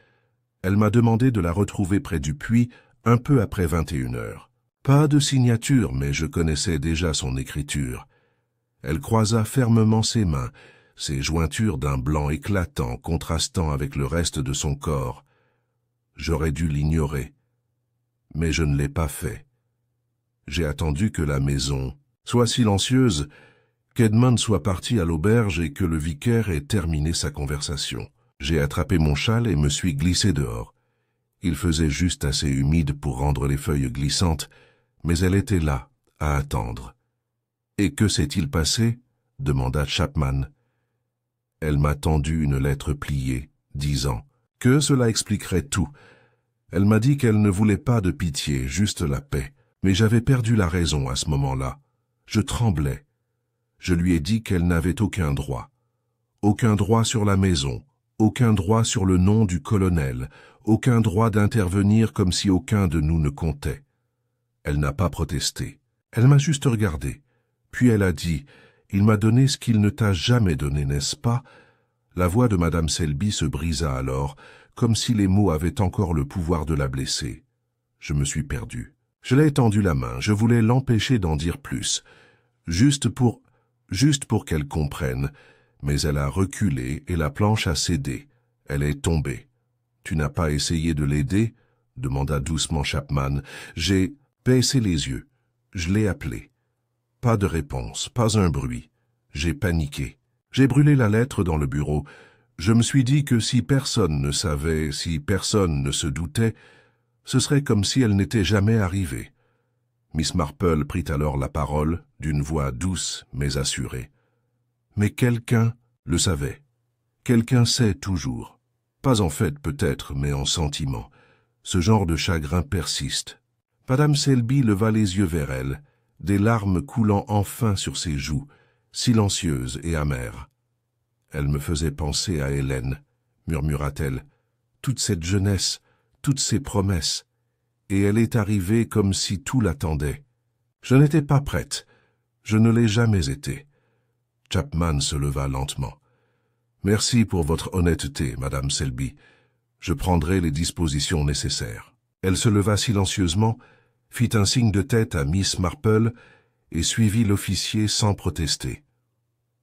Elle m'a demandé de la retrouver près du puits un peu après 21 heures. Pas de signature, mais je connaissais déjà son écriture. Elle croisa fermement ses mains, ses jointures d'un blanc éclatant contrastant avec le reste de son corps. J'aurais dû l'ignorer, mais je ne l'ai pas fait. J'ai attendu que la maison soit silencieuse, qu'Edmund soit parti à l'auberge et que le vicaire ait terminé sa conversation. J'ai attrapé mon châle et me suis glissé dehors. Il faisait juste assez humide pour rendre les feuilles glissantes, mais elle était là, à attendre. « Et que s'est-il passé ?» demanda Chapman. Elle m'a tendu une lettre pliée, disant que cela expliquerait tout. Elle m'a dit qu'elle ne voulait pas de pitié, juste la paix. Mais j'avais perdu la raison à ce moment-là. Je tremblais. Je lui ai dit qu'elle n'avait aucun droit. Aucun droit sur la maison, aucun droit sur le nom du colonel, aucun droit d'intervenir comme si aucun de nous ne comptait. Elle n'a pas protesté. Elle m'a juste regardé. Puis elle a dit « Il m'a donné ce qu'il ne t'a jamais donné, n'est-ce pas ?» La voix de Madame Selby se brisa alors, comme si les mots avaient encore le pouvoir de la blesser. Je me suis perdu. Je l'ai tendu la main, je voulais l'empêcher d'en dire plus, juste pour qu'elle comprenne, mais elle a reculé et la planche a cédé. Elle est tombée. « Tu n'as pas essayé de l'aider ?» demanda doucement Chapman. J'ai baissé les yeux. Je l'ai appelée. Pas de réponse, pas un bruit. J'ai paniqué. J'ai brûlé la lettre dans le bureau. Je me suis dit que si personne ne savait, si personne ne se doutait, ce serait comme si elle n'était jamais arrivée. Miss Marple prit alors la parole, d'une voix douce mais assurée. Mais quelqu'un le savait. Quelqu'un sait toujours. Pas en fait peut-être, mais en sentiment. Ce genre de chagrin persiste. Madame Selby leva les yeux vers elle, des larmes coulant enfin sur ses joues, silencieuses et amères. Elle me faisait penser à Hélène, murmura-t-elle. Toute cette jeunesse, toutes ces promesses, et elle est arrivée comme si tout l'attendait. Je n'étais pas prête, je ne l'ai jamais été. Chapman se leva lentement. Merci pour votre honnêteté, Madame Selby. Je prendrai les dispositions nécessaires. Elle se leva silencieusement, fit un signe de tête à Miss Marple et suivit l'officier sans protester.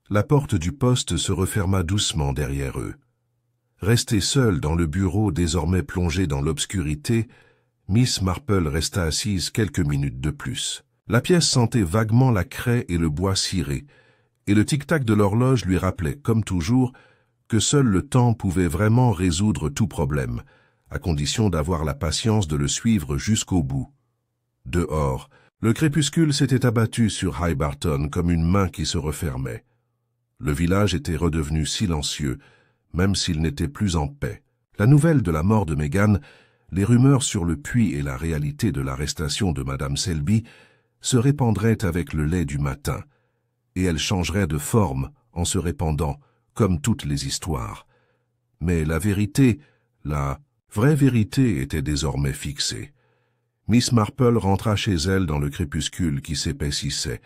La porte du poste se referma doucement derrière eux. Restée seule dans le bureau désormais plongé dans l'obscurité, Miss Marple resta assise quelques minutes de plus. La pièce sentait vaguement la craie et le bois ciré, et le tic-tac de l'horloge lui rappelait, comme toujours, que seul le temps pouvait vraiment résoudre tout problème, à condition d'avoir la patience de le suivre jusqu'au bout. Dehors, le crépuscule s'était abattu sur High Barton comme une main qui se refermait. Le village était redevenu silencieux, même s'il n'était plus en paix. La nouvelle de la mort de Meghan, les rumeurs sur le puits et la réalité de l'arrestation de Madame Selby se répandraient avec le lait du matin, et elles changeraient de forme en se répandant, comme toutes les histoires. Mais la vérité, la vraie vérité était désormais fixée. Miss Marple rentra chez elle dans le crépuscule qui s'épaississait.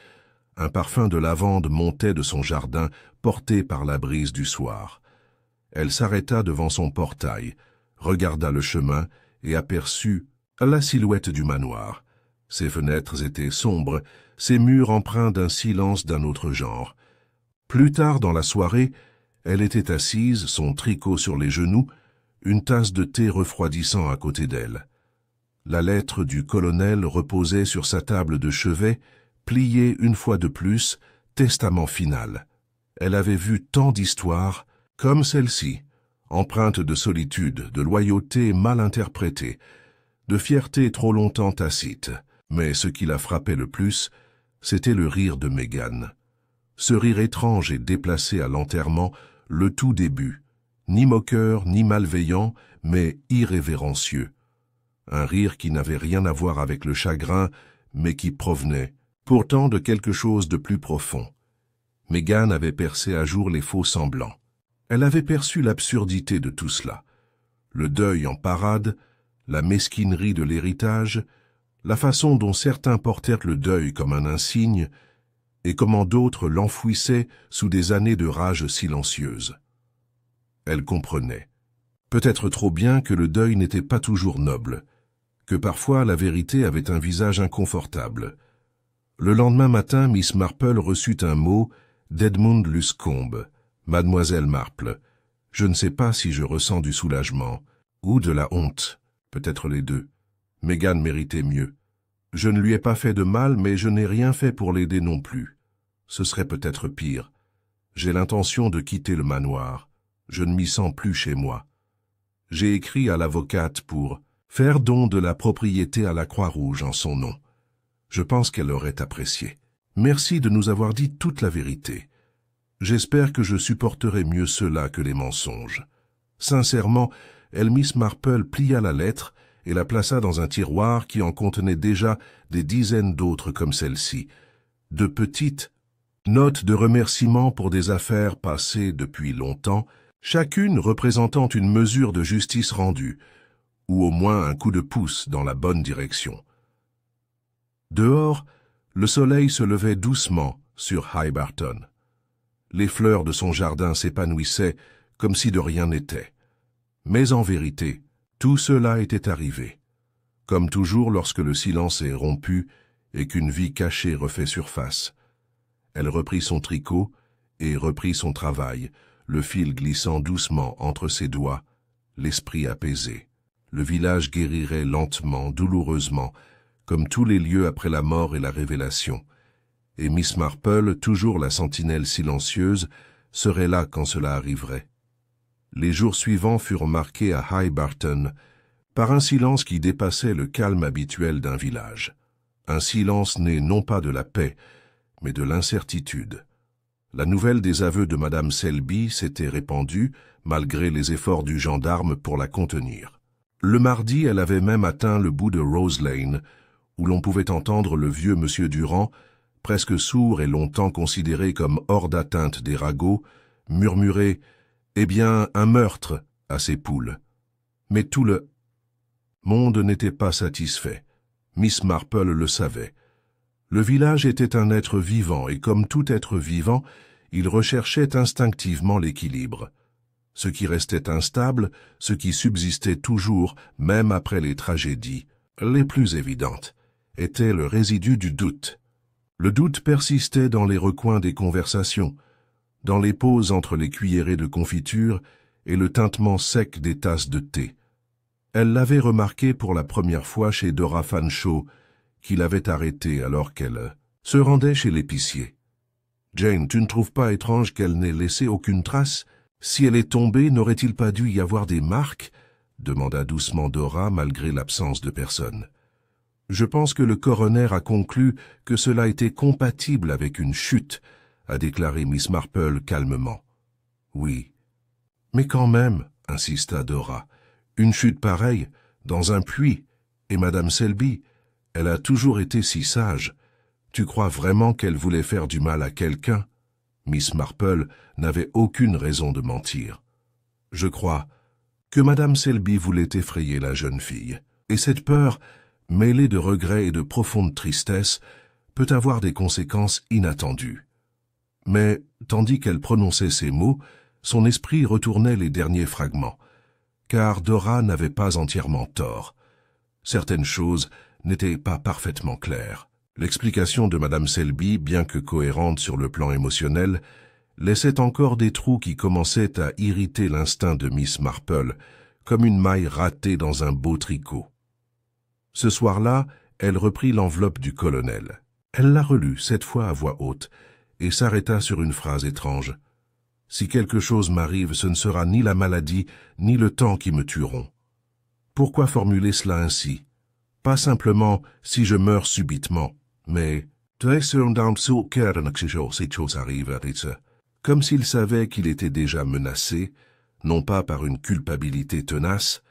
Un parfum de lavande montait de son jardin, porté par la brise du soir. Elle s'arrêta devant son portail, regarda le chemin et aperçut la silhouette du manoir. Ses fenêtres étaient sombres, ses murs empreints d'un silence d'un autre genre. Plus tard dans la soirée, elle était assise, son tricot sur les genoux, une tasse de thé refroidissant à côté d'elle. La lettre du colonel reposait sur sa table de chevet, pliée une fois de plus, testament final. Elle avait vu tant d'histoires, comme celle-ci, empreinte de solitude, de loyauté mal interprétée, de fierté trop longtemps tacite. Mais ce qui la frappait le plus, c'était le rire de Meghan. Ce rire étrange et déplacé à l'enterrement, le tout début, ni moqueur ni malveillant, mais irrévérencieux. Un rire qui n'avait rien à voir avec le chagrin, mais qui provenait, pourtant, de quelque chose de plus profond. Meghan avait percé à jour les faux semblants. Elle avait perçu l'absurdité de tout cela. Le deuil en parade, la mesquinerie de l'héritage, la façon dont certains portèrent le deuil comme un insigne, et comment d'autres l'enfouissaient sous des années de rage silencieuse. Elle comprenait, peut-être trop bien, que le deuil n'était pas toujours noble, que parfois la vérité avait un visage inconfortable. Le lendemain matin, Miss Marple reçut un mot d'Edmund Luscombe. « Mademoiselle Marple, je ne sais pas si je ressens du soulagement ou de la honte, peut-être les deux. Meghan méritait mieux. Je ne lui ai pas fait de mal, mais je n'ai rien fait pour l'aider non plus. Ce serait peut-être pire. J'ai l'intention de quitter le manoir. Je ne m'y sens plus chez moi. J'ai écrit à l'avocate pour faire don de la propriété à la Croix-Rouge en son nom. Je pense qu'elle aurait apprécié. Merci de nous avoir dit toute la vérité. J'espère que je supporterai mieux cela que les mensonges. » Sincèrement, Miss Marple plia la lettre et la plaça dans un tiroir qui en contenait déjà des dizaines d'autres comme celle-ci, de petites notes de remerciement pour des affaires passées depuis longtemps, chacune représentant une mesure de justice rendue, ou au moins un coup de pouce dans la bonne direction. Dehors, le soleil se levait doucement sur High Barton. Les fleurs de son jardin s'épanouissaient comme si de rien n'était. Mais en vérité, tout cela était arrivé. Comme toujours lorsque le silence est rompu et qu'une vie cachée refait surface. Elle reprit son tricot et reprit son travail, le fil glissant doucement entre ses doigts, l'esprit apaisé. Le village guérirait lentement, douloureusement, comme tous les lieux après la mort et la révélation. Et Miss Marple, toujours la sentinelle silencieuse, serait là quand cela arriverait. Les jours suivants furent marqués à High Barton par un silence qui dépassait le calme habituel d'un village. Un silence né non pas de la paix, mais de l'incertitude. La nouvelle des aveux de Madame Selby s'était répandue, malgré les efforts du gendarme pour la contenir. Le mardi, elle avait même atteint le bout de Rose Lane, où l'on pouvait entendre le vieux monsieur Durand, presque sourd et longtemps considéré comme hors d'atteinte des ragots, murmurer « Eh bien, un meurtre » à ses poules. Mais tout le monde n'était pas satisfait. Miss Marple le savait. Le village était un être vivant et comme tout être vivant, il recherchait instinctivement l'équilibre. Ce qui restait instable, ce qui subsistait toujours, même après les tragédies, les plus évidentes, était le résidu du doute. Le doute persistait dans les recoins des conversations, dans les pauses entre les cuillerées de confiture et le tintement sec des tasses de thé. Elle l'avait remarqué pour la première fois chez Dora Fanshawe, qui l'avait arrêtée alors qu'elle se rendait chez l'épicier. « Jane, tu ne trouves pas étrange qu'elle n'ait laissé aucune trace? Si elle est tombée, n'aurait-il pas dû y avoir des marques ?» demanda doucement Dora, malgré l'absence de personne. « Je pense que le coroner a conclu que cela était compatible avec une chute, » a déclaré Miss Marple calmement. « Oui. Mais quand même, » insista Dora, « une chute pareille, dans un puits, et Madame Selby, elle a toujours été si sage. Tu crois vraiment qu'elle voulait faire du mal à quelqu'un ?» Miss Marple n'avait aucune raison de mentir. « Je crois que Madame Selby voulait effrayer la jeune fille, et cette peur, mêlée de regret et de profonde tristesse, peut avoir des conséquences inattendues. » Mais, tandis qu'elle prononçait ces mots, son esprit retournait les derniers fragments, car Dora n'avait pas entièrement tort. Certaines choses n'étaient pas parfaitement claires. L'explication de Madame Selby, bien que cohérente sur le plan émotionnel, laissait encore des trous qui commençaient à irriter l'instinct de Miss Marple, comme une maille ratée dans un beau tricot. Ce soir-là, elle reprit l'enveloppe du colonel. Elle la relut, cette fois à voix haute, et s'arrêta sur une phrase étrange. « Si quelque chose m'arrive, ce ne sera ni la maladie, ni le temps qui me tueront. » Pourquoi formuler cela ainsi? Pas simplement « si je meurs subitement », mais « comme s'il savait qu'il était déjà menacé, non pas par une culpabilité tenace,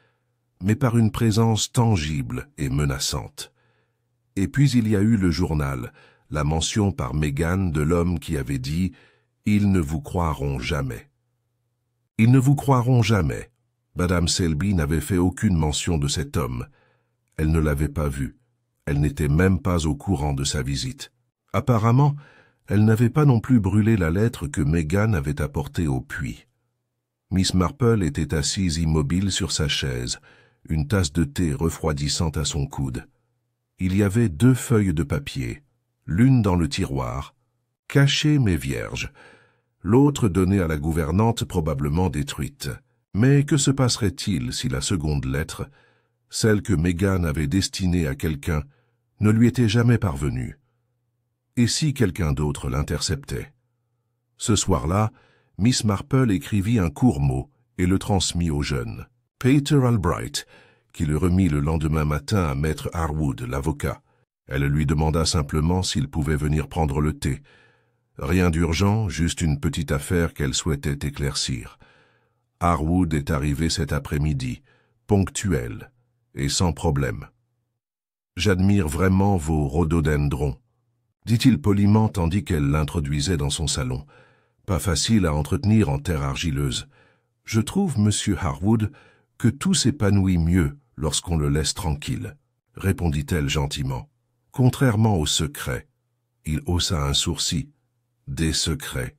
mais par une présence tangible et menaçante. Et puis il y a eu le journal, la mention par Meghan de l'homme qui avait dit « Ils ne vous croiront jamais ». Ils ne vous croiront jamais. Madame Selby n'avait fait aucune mention de cet homme. Elle ne l'avait pas vu. Elle n'était même pas au courant de sa visite. Apparemment, elle n'avait pas non plus brûlé la lettre que Meghan avait apportée au puits. Miss Marple était assise immobile sur sa chaise, une tasse de thé refroidissante à son coude. Il y avait 2 feuilles de papier, l'une dans le tiroir, cachée mais vierge, l'autre donnée à la gouvernante probablement détruite. Mais que se passerait-il si la seconde lettre, celle que Meghan avait destinée à quelqu'un, ne lui était jamais parvenue? Et si quelqu'un d'autre l'interceptait? Ce soir-là, Miss Marple écrivit un court mot et le transmit au jeune Peter Albright, qui le remit le lendemain matin à maître Harwood, l'avocat. Elle lui demanda simplement s'il pouvait venir prendre le thé. Rien d'urgent, juste une petite affaire qu'elle souhaitait éclaircir. Harwood est arrivé cet après-midi, ponctuel et sans problème. « J'admire vraiment vos rhododendrons », dit-il poliment tandis qu'elle l'introduisait dans son salon. « Pas facile à entretenir en terre argileuse. Je trouve, monsieur Harwood, que tout s'épanouit mieux lorsqu'on le laisse tranquille, » répondit-elle gentiment. « Contrairement aux secrets. » Il haussa un sourcil. « Des secrets. »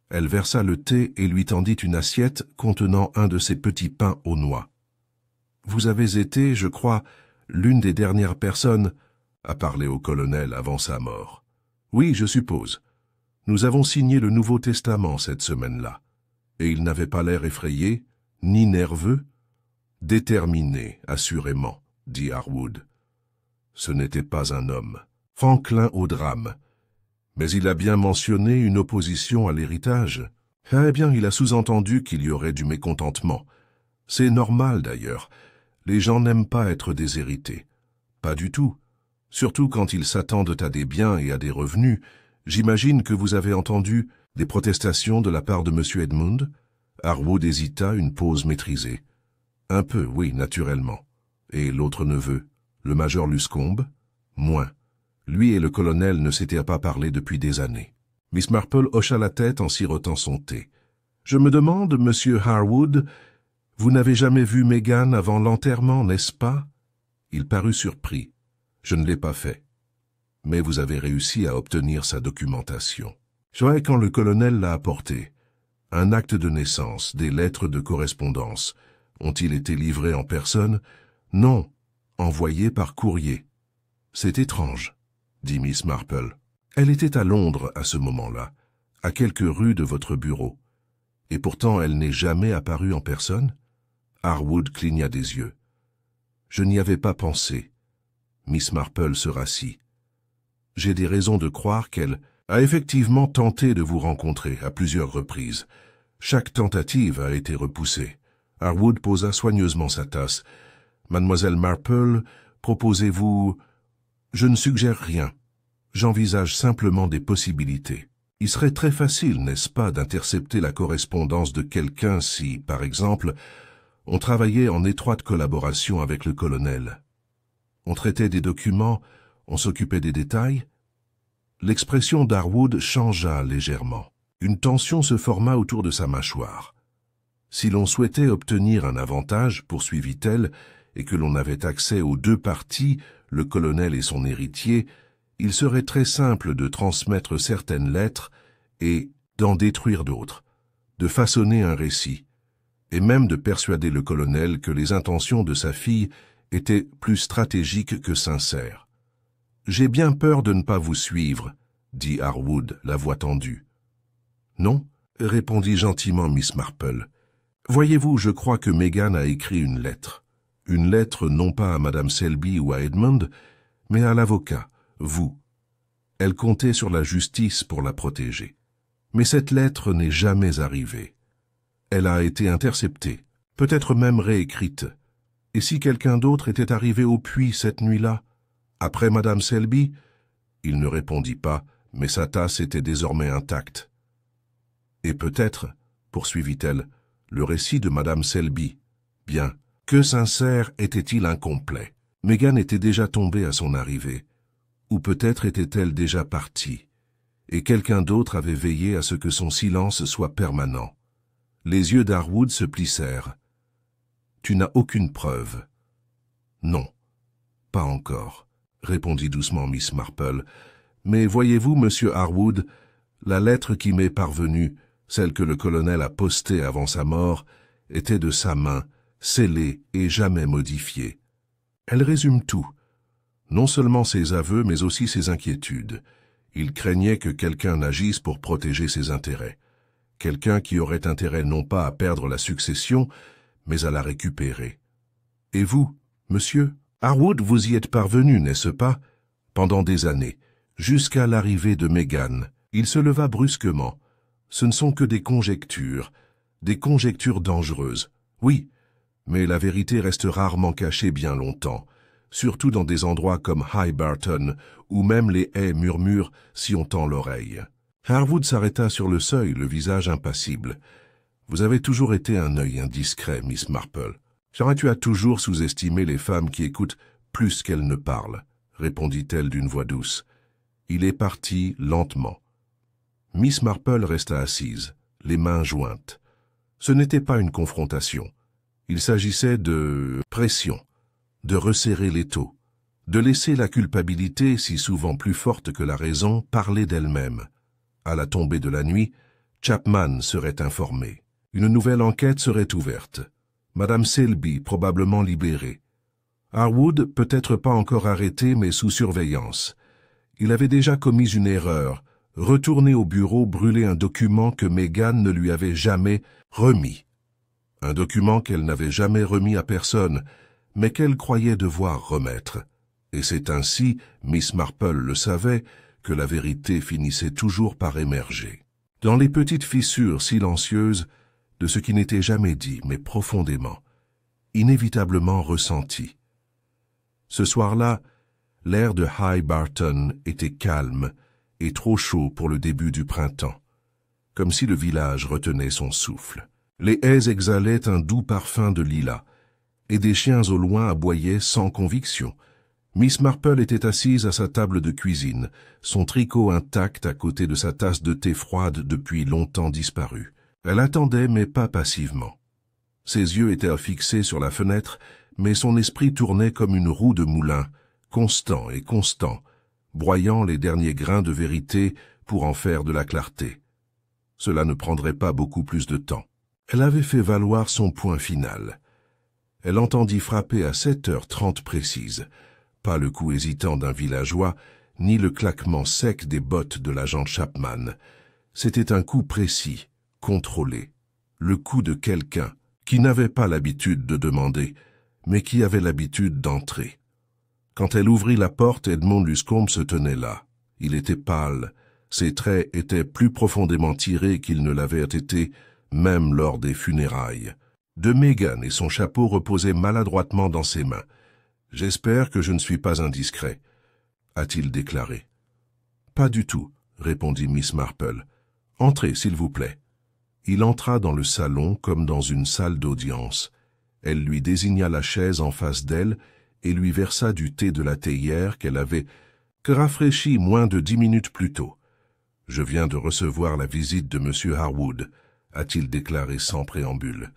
Elle versa le thé et lui tendit une assiette contenant un de ces petits pains aux noix. « Vous avez été, je crois, l'une des dernières personnes à parler au colonel avant sa mort. »« Oui, je suppose. Nous avons signé le Nouveau Testament cette semaine-là. » Et il n'avait pas l'air effrayé, ni nerveux. « Déterminé, assurément, » dit Harwood. Ce n'était pas un homme, enclin au drame. Mais il a bien mentionné une opposition à l'héritage. Eh bien, il a sous-entendu qu'il y aurait du mécontentement. C'est normal d'ailleurs. Les gens n'aiment pas être déshérités. Pas du tout. Surtout quand ils s'attendent à des biens et à des revenus. J'imagine que vous avez entendu des protestations de la part de M. Edmund? Harwood hésita, une pause maîtrisée. Un peu, oui, naturellement. Et l'autre neveu, le major Luscombe? Moins. Lui et le colonel ne s'étaient pas parlé depuis des années. Miss Marple hocha la tête en sirotant son thé. « Je me demande, monsieur Harwood, vous n'avez jamais vu Meghan avant l'enterrement, n'est-ce pas ?» Il parut surpris. « Je ne l'ai pas fait. Mais vous avez réussi à obtenir sa documentation. » « Ouais, quand le colonel l'a apporté. Un acte de naissance, des lettres de correspondance. Ont-ils été livrés en personne? Non, envoyés par courrier. C'est étrange, dit Miss Marple. Elle était à Londres à ce moment-là, à quelques rues de votre bureau. Et pourtant elle n'est jamais apparue en personne? Harwood cligna des yeux. Je n'y avais pas pensé. Miss Marple se rassit. J'ai des raisons de croire qu'elle a effectivement tenté de vous rencontrer à plusieurs reprises. Chaque tentative a été repoussée. Harwood posa soigneusement sa tasse. Mademoiselle Marple, proposez-vous... Je ne suggère rien. J'envisage simplement des possibilités. Il serait très facile, n'est-ce pas, d'intercepter la correspondance de quelqu'un si, par exemple, on travaillait en étroite collaboration avec le colonel. On traitait des documents, on s'occupait des détails. L'expression d'Harwood changea légèrement. Une tension se forma autour de sa mâchoire. Si l'on souhaitait obtenir un avantage, poursuivit-elle, et que l'on avait accès aux 2 parties, le colonel et son héritier, il serait très simple de transmettre certaines lettres et d'en détruire d'autres, de façonner un récit, et même de persuader le colonel que les intentions de sa fille étaient plus stratégiques que sincères. « J'ai bien peur de ne pas vous suivre, » dit Harwood, la voix tendue. « Non, » répondit gentiment Miss Marple. « Voyez-vous, je crois que Meghan a écrit une lettre. Une lettre non pas à Madame Selby ou à Edmund, mais à l'avocat, vous. Elle comptait sur la justice pour la protéger. Mais cette lettre n'est jamais arrivée. Elle a été interceptée, peut-être même réécrite. Et si quelqu'un d'autre était arrivé au puits cette nuit-là, après Madame Selby? » Il ne répondit pas, mais sa tasse était désormais intacte. « Et peut-être, poursuivit-elle, le récit de Madame Selby. Bien, que sincère était-il incomplet? Meghan était déjà tombée à son arrivée. Ou peut-être était-elle déjà partie, et quelqu'un d'autre avait veillé à ce que son silence soit permanent. Les yeux d'Harwood se plissèrent. « Tu n'as aucune preuve. »« Non, pas encore, » répondit doucement Miss Marple. « Mais voyez-vous, monsieur Harwood, la lettre qui m'est parvenue, celle que le colonel a postée avant sa mort, était de sa main, scellée et jamais modifiée. Elle résume tout, non seulement ses aveux, mais aussi ses inquiétudes. Il craignait que quelqu'un n'agisse pour protéger ses intérêts. Quelqu'un qui aurait intérêt non pas à perdre la succession, mais à la récupérer. Et vous, monsieur Harwood, vous y êtes parvenu, n'est-ce pas? Pendant des années, jusqu'à l'arrivée de Meghan. Il se leva brusquement. Ce ne sont que des conjectures dangereuses. Oui, mais la vérité reste rarement cachée bien longtemps, surtout dans des endroits comme High Barton, où même les haies murmurent si on tend l'oreille. Harwood s'arrêta sur le seuil, le visage impassible. « Vous avez toujours été un œil indiscret, Miss Marple. Tu as toujours sous-estimé les femmes qui écoutent plus qu'elles ne parlent, » répondit-elle d'une voix douce. Il est parti lentement. Miss Marple resta assise, les mains jointes. Ce n'était pas une confrontation. Il s'agissait de pression, de resserrer l'étau, de laisser la culpabilité, si souvent plus forte que la raison, parler d'elle-même. À la tombée de la nuit, Chapman serait informé. Une nouvelle enquête serait ouverte. Madame Selby probablement libérée. Harwood peut-être pas encore arrêté, mais sous surveillance. Il avait déjà commis une erreur, retourné au bureau brûler un document que Meghan ne lui avait jamais remis. Un document qu'elle n'avait jamais remis à personne, mais qu'elle croyait devoir remettre. Et c'est ainsi, Miss Marple le savait, que la vérité finissait toujours par émerger. Dans les petites fissures silencieuses de ce qui n'était jamais dit, mais profondément, inévitablement ressenti. Ce soir-là, l'air de High Barton était calme et trop chaud pour le début du printemps, comme si le village retenait son souffle. Les haies exhalaient un doux parfum de lilas, et des chiens au loin aboyaient sans conviction. Miss Marple était assise à sa table de cuisine, son tricot intact à côté de sa tasse de thé froide depuis longtemps disparue. Elle attendait, mais pas passivement. Ses yeux étaient fixés sur la fenêtre, mais son esprit tournait comme une roue de moulin, constant et constant, broyant les derniers grains de vérité pour en faire de la clarté. Cela ne prendrait pas beaucoup plus de temps. Elle avait fait valoir son point final. Elle entendit frapper à 7h30 précises. Pas le coup hésitant d'un villageois, ni le claquement sec des bottes de l'agent Chapman. C'était un coup précis, contrôlé. Le coup de quelqu'un qui n'avait pas l'habitude de demander, mais qui avait l'habitude d'entrer. Quand elle ouvrit la porte, Edmond Luscombe se tenait là. Il était pâle. Ses traits étaient plus profondément tirés qu'ils ne l'avaient été, même lors des funérailles. De Meghan et son chapeau reposaient maladroitement dans ses mains. « J'espère que je ne suis pas indiscret, » a-t-il déclaré. « Pas du tout, » répondit Miss Marple. « Entrez, s'il vous plaît. » Il entra dans le salon comme dans une salle d'audience. Elle lui désigna la chaise en face d'elle et lui versa du thé de la théière qu'elle avait rafraîchi moins de 10 minutes plus tôt. « Je viens de recevoir la visite de M. Harwood, » a-t-il déclaré sans préambule.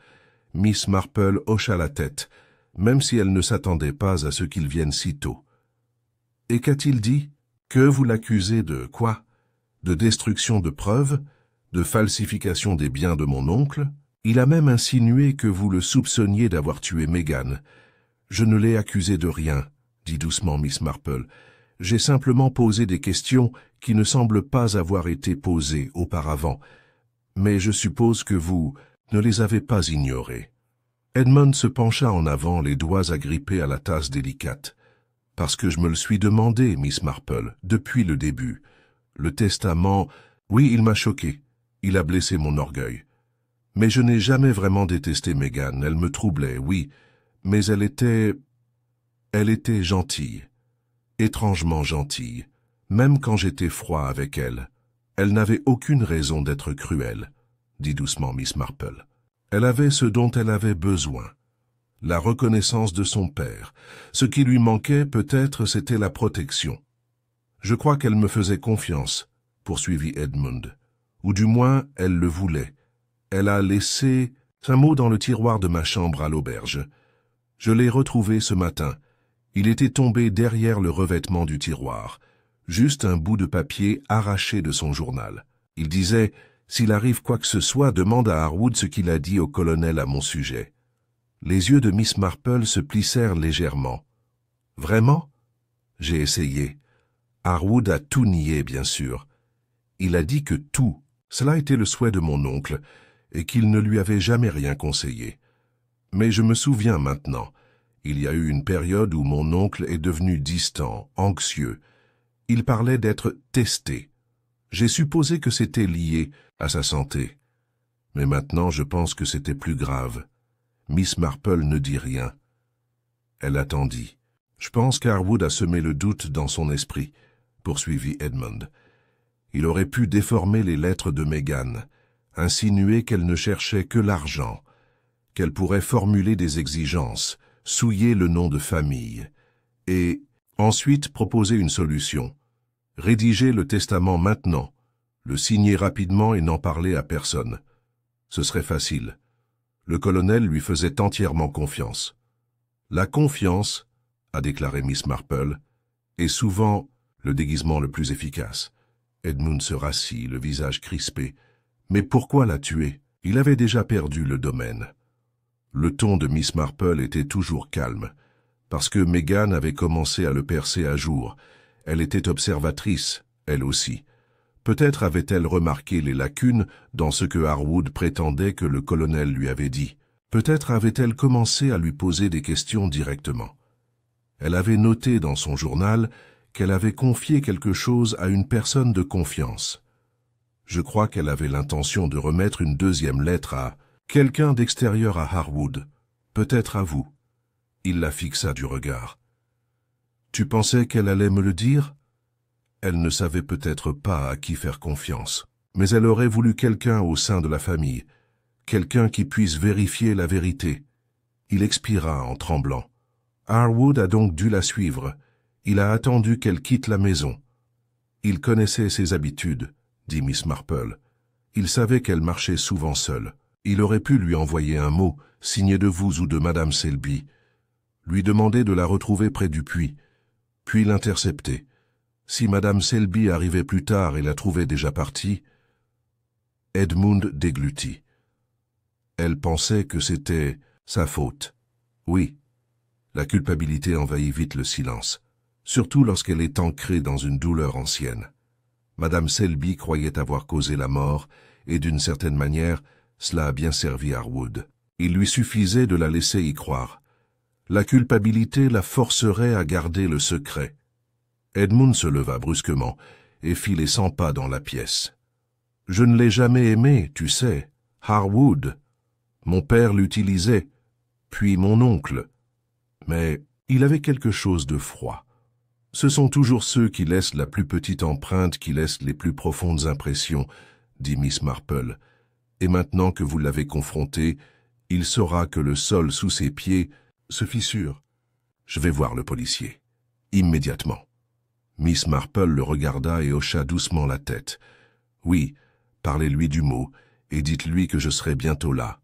Miss Marple hocha la tête, même si elle ne s'attendait pas à ce qu'il vienne si tôt. « Et qu'a-t-il dit? Que vous l'accusez de quoi? De destruction de preuves? De falsification des biens de mon oncle? Il a même insinué que vous le soupçonniez d'avoir tué Meghan. Je ne l'ai accusé de rien, » dit doucement Miss Marple. « J'ai simplement posé des questions qui ne semblent pas avoir été posées auparavant, mais je suppose que vous ne les avez pas ignorées. » Edmond se pencha en avant, les doigts agrippés à la tasse délicate. « Parce que je me le suis demandé, Miss Marple, depuis le début. Le testament, oui, il m'a choqué. Il a blessé mon orgueil. Mais je n'ai jamais vraiment détesté Meghan. Elle me troublait, oui, mais elle était gentille, étrangement gentille, même quand j'étais froid avec elle. Elle n'avait aucune raison d'être cruelle, » dit doucement Miss Marple. Elle avait ce dont elle avait besoin, la reconnaissance de son père. Ce qui lui manquait, peut-être, c'était la protection. « Je crois qu'elle me faisait confiance, » poursuivit Edmond. « Ou du moins, elle le voulait. Elle a laissé un mot dans le tiroir de ma chambre à l'auberge. Je l'ai retrouvé ce matin. Il était tombé derrière le revêtement du tiroir, juste un bout de papier arraché de son journal. Il disait « S'il arrive quoi que ce soit, demande à Harwood ce qu'il a dit au colonel à mon sujet. » Les yeux de Miss Marple se plissèrent légèrement. « Vraiment ?» J'ai essayé. Harwood a tout nié, bien sûr. Il a dit que tout, cela était le souhait de mon oncle, et qu'il ne lui avait jamais rien conseillé. Mais je me souviens maintenant. Il y a eu une période où mon oncle est devenu distant, anxieux. Il parlait d'être testé. J'ai supposé que c'était lié à sa santé. Mais maintenant, je pense que c'était plus grave. Miss Marple ne dit rien. Elle attendit. Je pense qu'Harwood a semé le doute dans son esprit, poursuivit Edmund. Il aurait pu déformer les lettres de Meghan, insinuer qu'elle ne cherchait que l'argent, qu'elle pourrait formuler des exigences, souiller le nom de famille, et ensuite proposer une solution. Rédiger le testament maintenant, le signer rapidement et n'en parler à personne. Ce serait facile. Le colonel lui faisait entièrement confiance. La confiance, a déclaré Miss Marple, est souvent le déguisement le plus efficace. Edmund se rassit, le visage crispé. Mais pourquoi la tuer? Il avait déjà perdu le domaine. Le ton de Miss Marple était toujours calme, parce que Meghan avait commencé à le percer à jour. Elle était observatrice, elle aussi. Peut-être avait-elle remarqué les lacunes dans ce que Harwood prétendait que le colonel lui avait dit. Peut-être avait-elle commencé à lui poser des questions directement. Elle avait noté dans son journal qu'elle avait confié quelque chose à une personne de confiance. Je crois qu'elle avait l'intention de remettre une deuxième lettre à quelqu'un d'extérieur à Harwood, peut-être à vous. Il la fixa du regard. « Tu pensais qu'elle allait me le dire ?» Elle ne savait peut-être pas à qui faire confiance, mais elle aurait voulu quelqu'un au sein de la famille, quelqu'un qui puisse vérifier la vérité. Il expira en tremblant. Harwood a donc dû la suivre. Il a attendu qu'elle quitte la maison. Il connaissait ses habitudes, dit Miss Marple. Il savait qu'elle marchait souvent seule. Il aurait pu lui envoyer un mot, signé de vous ou de Madame Selby, lui demander de la retrouver près du puits, puis l'intercepter. Si Madame Selby arrivait plus tard et la trouvait déjà partie, Edmund déglutit. Elle pensait que c'était sa faute. Oui. La culpabilité envahit vite le silence, surtout lorsqu'elle est ancrée dans une douleur ancienne. Madame Selby croyait avoir causé la mort, et d'une certaine manière, cela a bien servi Harwood. Il lui suffisait de la laisser y croire. La culpabilité la forcerait à garder le secret. Edmund se leva brusquement et fit les 100 pas dans la pièce. « Je ne l'ai jamais aimé, tu sais. Harwood. Mon père l'utilisait, puis mon oncle. Mais il avait quelque chose de froid. Ce sont toujours ceux qui laissent la plus petite empreinte qui laissent les plus profondes impressions, dit Miss Marple. Et maintenant que vous l'avez confronté, il saura que le sol sous ses pieds se fissure. Je vais voir le policier. Immédiatement. Miss Marple le regarda et hocha doucement la tête. Oui, parlez-lui du mot, et dites-lui que je serai bientôt là.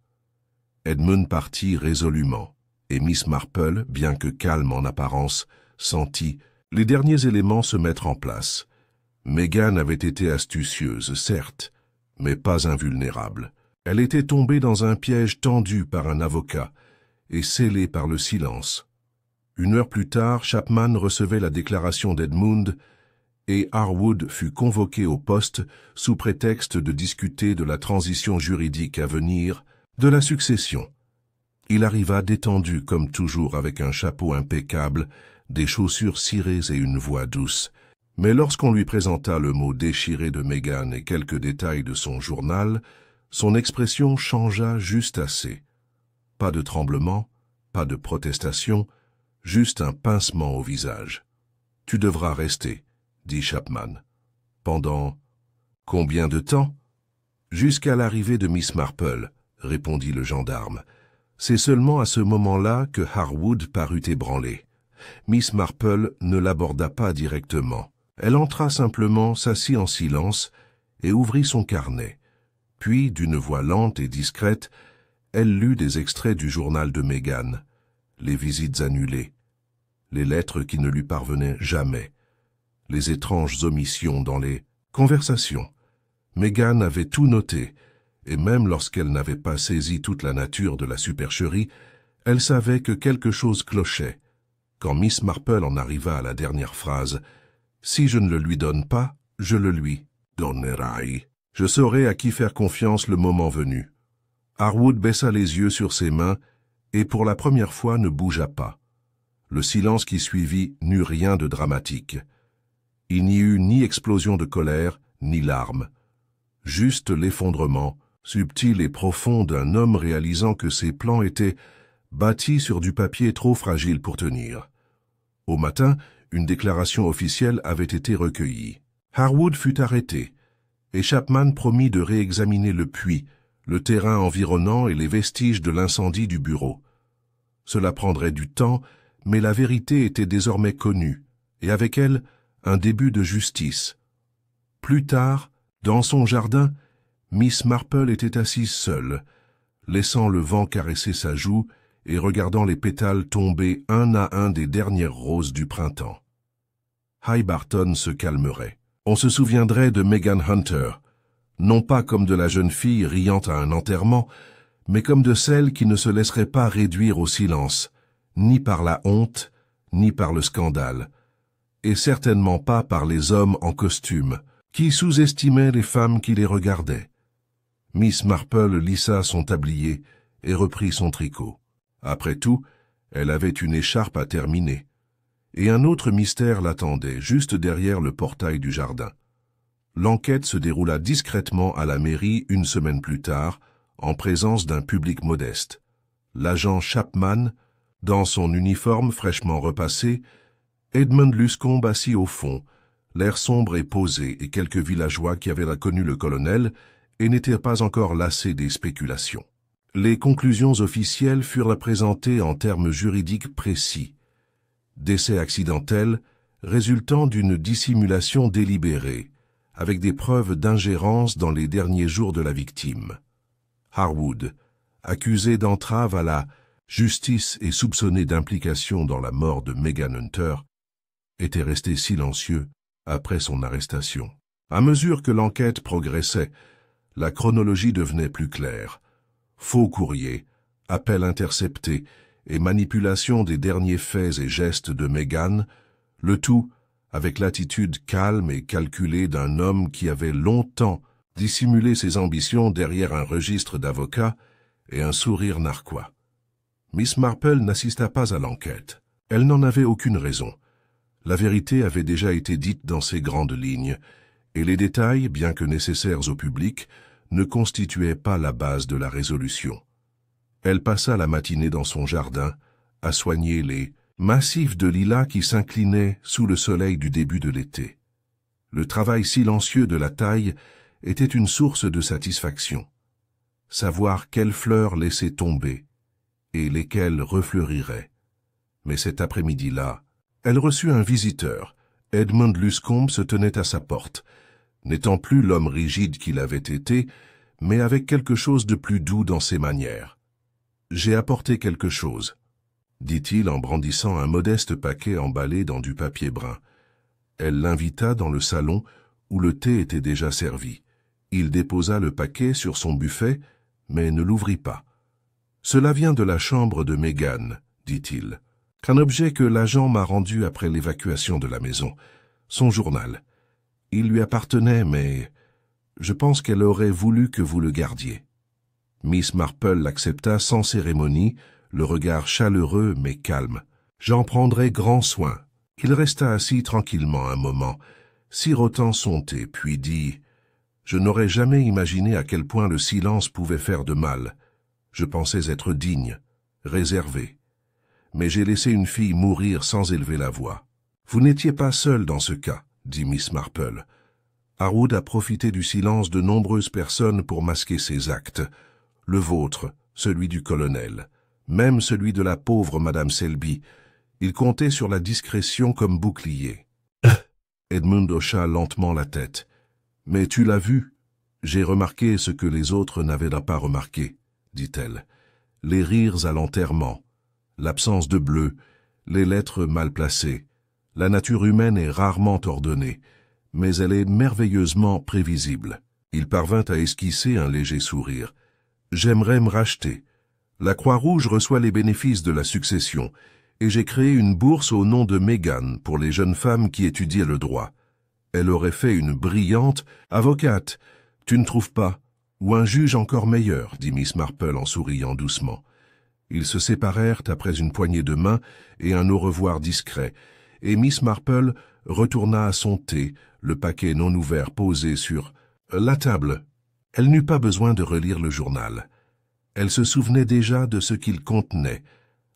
Edmund partit résolument, et Miss Marple, bien que calme en apparence, sentit les derniers éléments se mettre en place. Meghan avait été astucieuse, certes, mais pas invulnérable. Elle était tombée dans un piège tendu par un avocat et scellée par le silence. Une heure plus tard, Chapman recevait la déclaration d'Edmund et Harwood fut convoqué au poste sous prétexte de discuter de la transition juridique à venir, de la succession. Il arriva détendu comme toujours avec un chapeau impeccable, des chaussures cirées et une voix douce. Mais lorsqu'on lui présenta le mot déchiré de Meghan et quelques détails de son journal, son expression changea juste assez. Pas de tremblement, pas de protestation, juste un pincement au visage. « Tu devras rester, » dit Chapman. « Pendant combien de temps ?»« Jusqu'à l'arrivée de Miss Marple, » répondit le gendarme. C'est seulement à ce moment-là que Harwood parut ébranlé. Miss Marple ne l'aborda pas directement. Elle entra simplement, s'assit en silence et ouvrit son carnet. Puis, d'une voix lente et discrète, elle lut des extraits du journal de Meghan, les visites annulées, les lettres qui ne lui parvenaient jamais, les étranges omissions dans les conversations. Meghan avait tout noté, et même lorsqu'elle n'avait pas saisi toute la nature de la supercherie, elle savait que quelque chose clochait. Quand Miss Marple en arriva à la dernière phrase, « Si je ne le lui donne pas, je le lui donnerai. Je saurai à qui faire confiance le moment venu. » Harwood baissa les yeux sur ses mains et pour la première fois ne bougea pas. Le silence qui suivit n'eut rien de dramatique. Il n'y eut ni explosion de colère, ni larmes. Juste l'effondrement, subtil et profond d'un homme réalisant que ses plans étaient bâtis sur du papier trop fragile pour tenir. Au matin, une déclaration officielle avait été recueillie. Harwood fut arrêté, et Chapman promit de réexaminer le puits, le terrain environnant et les vestiges de l'incendie du bureau. Cela prendrait du temps, mais la vérité était désormais connue, et avec elle, un début de justice. Plus tard, dans son jardin, Miss Marple était assise seule, laissant le vent caresser sa joue et regardant les pétales tomber un à un des dernières roses du printemps. High Barton se calmerait. On se souviendrait de Meghan Hunter, non pas comme de la jeune fille riant à un enterrement, mais comme de celle qui ne se laisserait pas réduire au silence, ni par la honte, ni par le scandale, et certainement pas par les hommes en costume, qui sous-estimaient les femmes qui les regardaient. Miss Marple lissa son tablier et reprit son tricot. Après tout, elle avait une écharpe à terminer. Et un autre mystère l'attendait, juste derrière le portail du jardin. L'enquête se déroula discrètement à la mairie une semaine plus tard, en présence d'un public modeste. L'agent Chapman, dans son uniforme fraîchement repassé, Edmund Luscombe assis au fond, l'air sombre et posé, et quelques villageois qui avaient connu le colonel et n'étaient pas encore lassés des spéculations. Les conclusions officielles furent présentées en termes juridiques précis. Décès accidentel résultant d'une dissimulation délibérée, avec des preuves d'ingérence dans les derniers jours de la victime. Harwood, accusé d'entrave à la justice et soupçonné d'implication dans la mort de Meghan Hunter, était resté silencieux après son arrestation. À mesure que l'enquête progressait, la chronologie devenait plus claire. Faux courriers, appels interceptés et manipulation des derniers faits et gestes de Meghan, le tout avec l'attitude calme et calculée d'un homme qui avait longtemps dissimulé ses ambitions derrière un registre d'avocats et un sourire narquois. Miss Marple n'assista pas à l'enquête. Elle n'en avait aucune raison. La vérité avait déjà été dite dans ses grandes lignes, et les détails, bien que nécessaires au public, ne constituaient pas la base de la résolution. Elle passa la matinée dans son jardin, à soigner les massifs de lilas qui s'inclinaient sous le soleil du début de l'été. Le travail silencieux de la taille était une source de satisfaction. Savoir quelles fleurs laisser tomber et lesquelles refleuriraient. Mais cet après-midi-là, elle reçut un visiteur. Edmund Luscombe se tenait à sa porte, n'étant plus l'homme rigide qu'il avait été, mais avec quelque chose de plus doux dans ses manières. « J'ai apporté quelque chose », dit-il en brandissant un modeste paquet emballé dans du papier brun. Elle l'invita dans le salon où le thé était déjà servi. Il déposa le paquet sur son buffet, mais ne l'ouvrit pas. « Cela vient de la chambre de Meghan, » dit-il. « Qu'un objet que l'agent m'a rendu après l'évacuation de la maison. Son journal. Il lui appartenait, mais je pense qu'elle aurait voulu que vous le gardiez. » Miss Marple l'accepta sans cérémonie, le regard chaleureux mais calme. « J'en prendrai grand soin. » Il resta assis tranquillement un moment, sirotant son thé, puis dit « Je n'aurais jamais imaginé à quel point le silence pouvait faire de mal. Je pensais être digne, réservé. Mais j'ai laissé une fille mourir sans élever la voix. Vous n'étiez pas seul dans ce cas, dit Miss Marple. Harwood a profité du silence de nombreuses personnes pour masquer ses actes. Le vôtre, celui du colonel, même celui de la pauvre Madame Selby. Il comptait sur la discrétion comme bouclier. Edmund hocha lentement la tête. « Mais tu l'as vu ? J'ai remarqué ce que les autres n'avaient pas remarqué, dit-elle. Les rires à l'enterrement, l'absence de bleu, les lettres mal placées. La nature humaine est rarement ordonnée, mais elle est merveilleusement prévisible. Il parvint à esquisser un léger sourire. J'aimerais me racheter. La Croix-Rouge reçoit les bénéfices de la succession, et j'ai créé une bourse au nom de Megan pour les jeunes femmes qui étudiaient le droit. Elle aurait fait une brillante avocate. Tu ne trouves pas? Ou un juge encore meilleur, dit Miss Marple en souriant doucement. Ils se séparèrent après une poignée de main et un au revoir discret, et Miss Marple retourna à son thé, le paquet non ouvert posé sur la table. Elle n'eut pas besoin de relire le journal. Elle se souvenait déjà de ce qu'il contenait.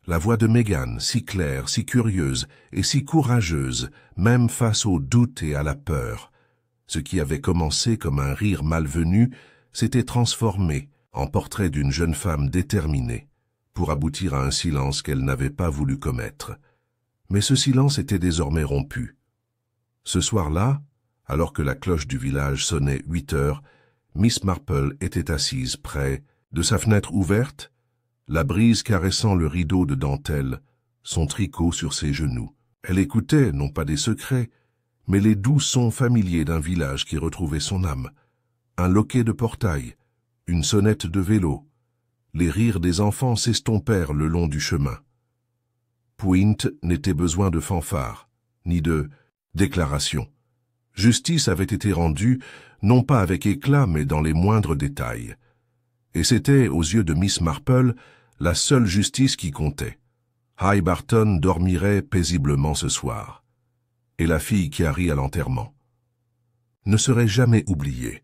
La voix de Megan, si claire, si curieuse et si courageuse, même face au doute et à la peur. Ce qui avait commencé comme un rire malvenu s'était transformé en portrait d'une jeune femme déterminée, pour aboutir à un silence qu'elle n'avait pas voulu commettre. Mais ce silence était désormais rompu. Ce soir-là, alors que la cloche du village sonnait 8 heures, Miss Marple était assise près de sa fenêtre ouverte, la brise caressant le rideau de dentelle, son tricot sur ses genoux. Elle écoutait, non pas des secrets, mais les doux sons familiers d'un village qui retrouvait son âme. Un loquet de portail, une sonnette de vélo. Les rires des enfants s'estompèrent le long du chemin. Point n'était besoin de fanfare, ni de déclaration. Justice avait été rendue, non pas avec éclat, mais dans les moindres détails. Et c'était, aux yeux de Miss Marple, la seule justice qui comptait. High Barton dormirait paisiblement ce soir. Et la fille qui a ri à l'enterrement ne serait jamais oubliée.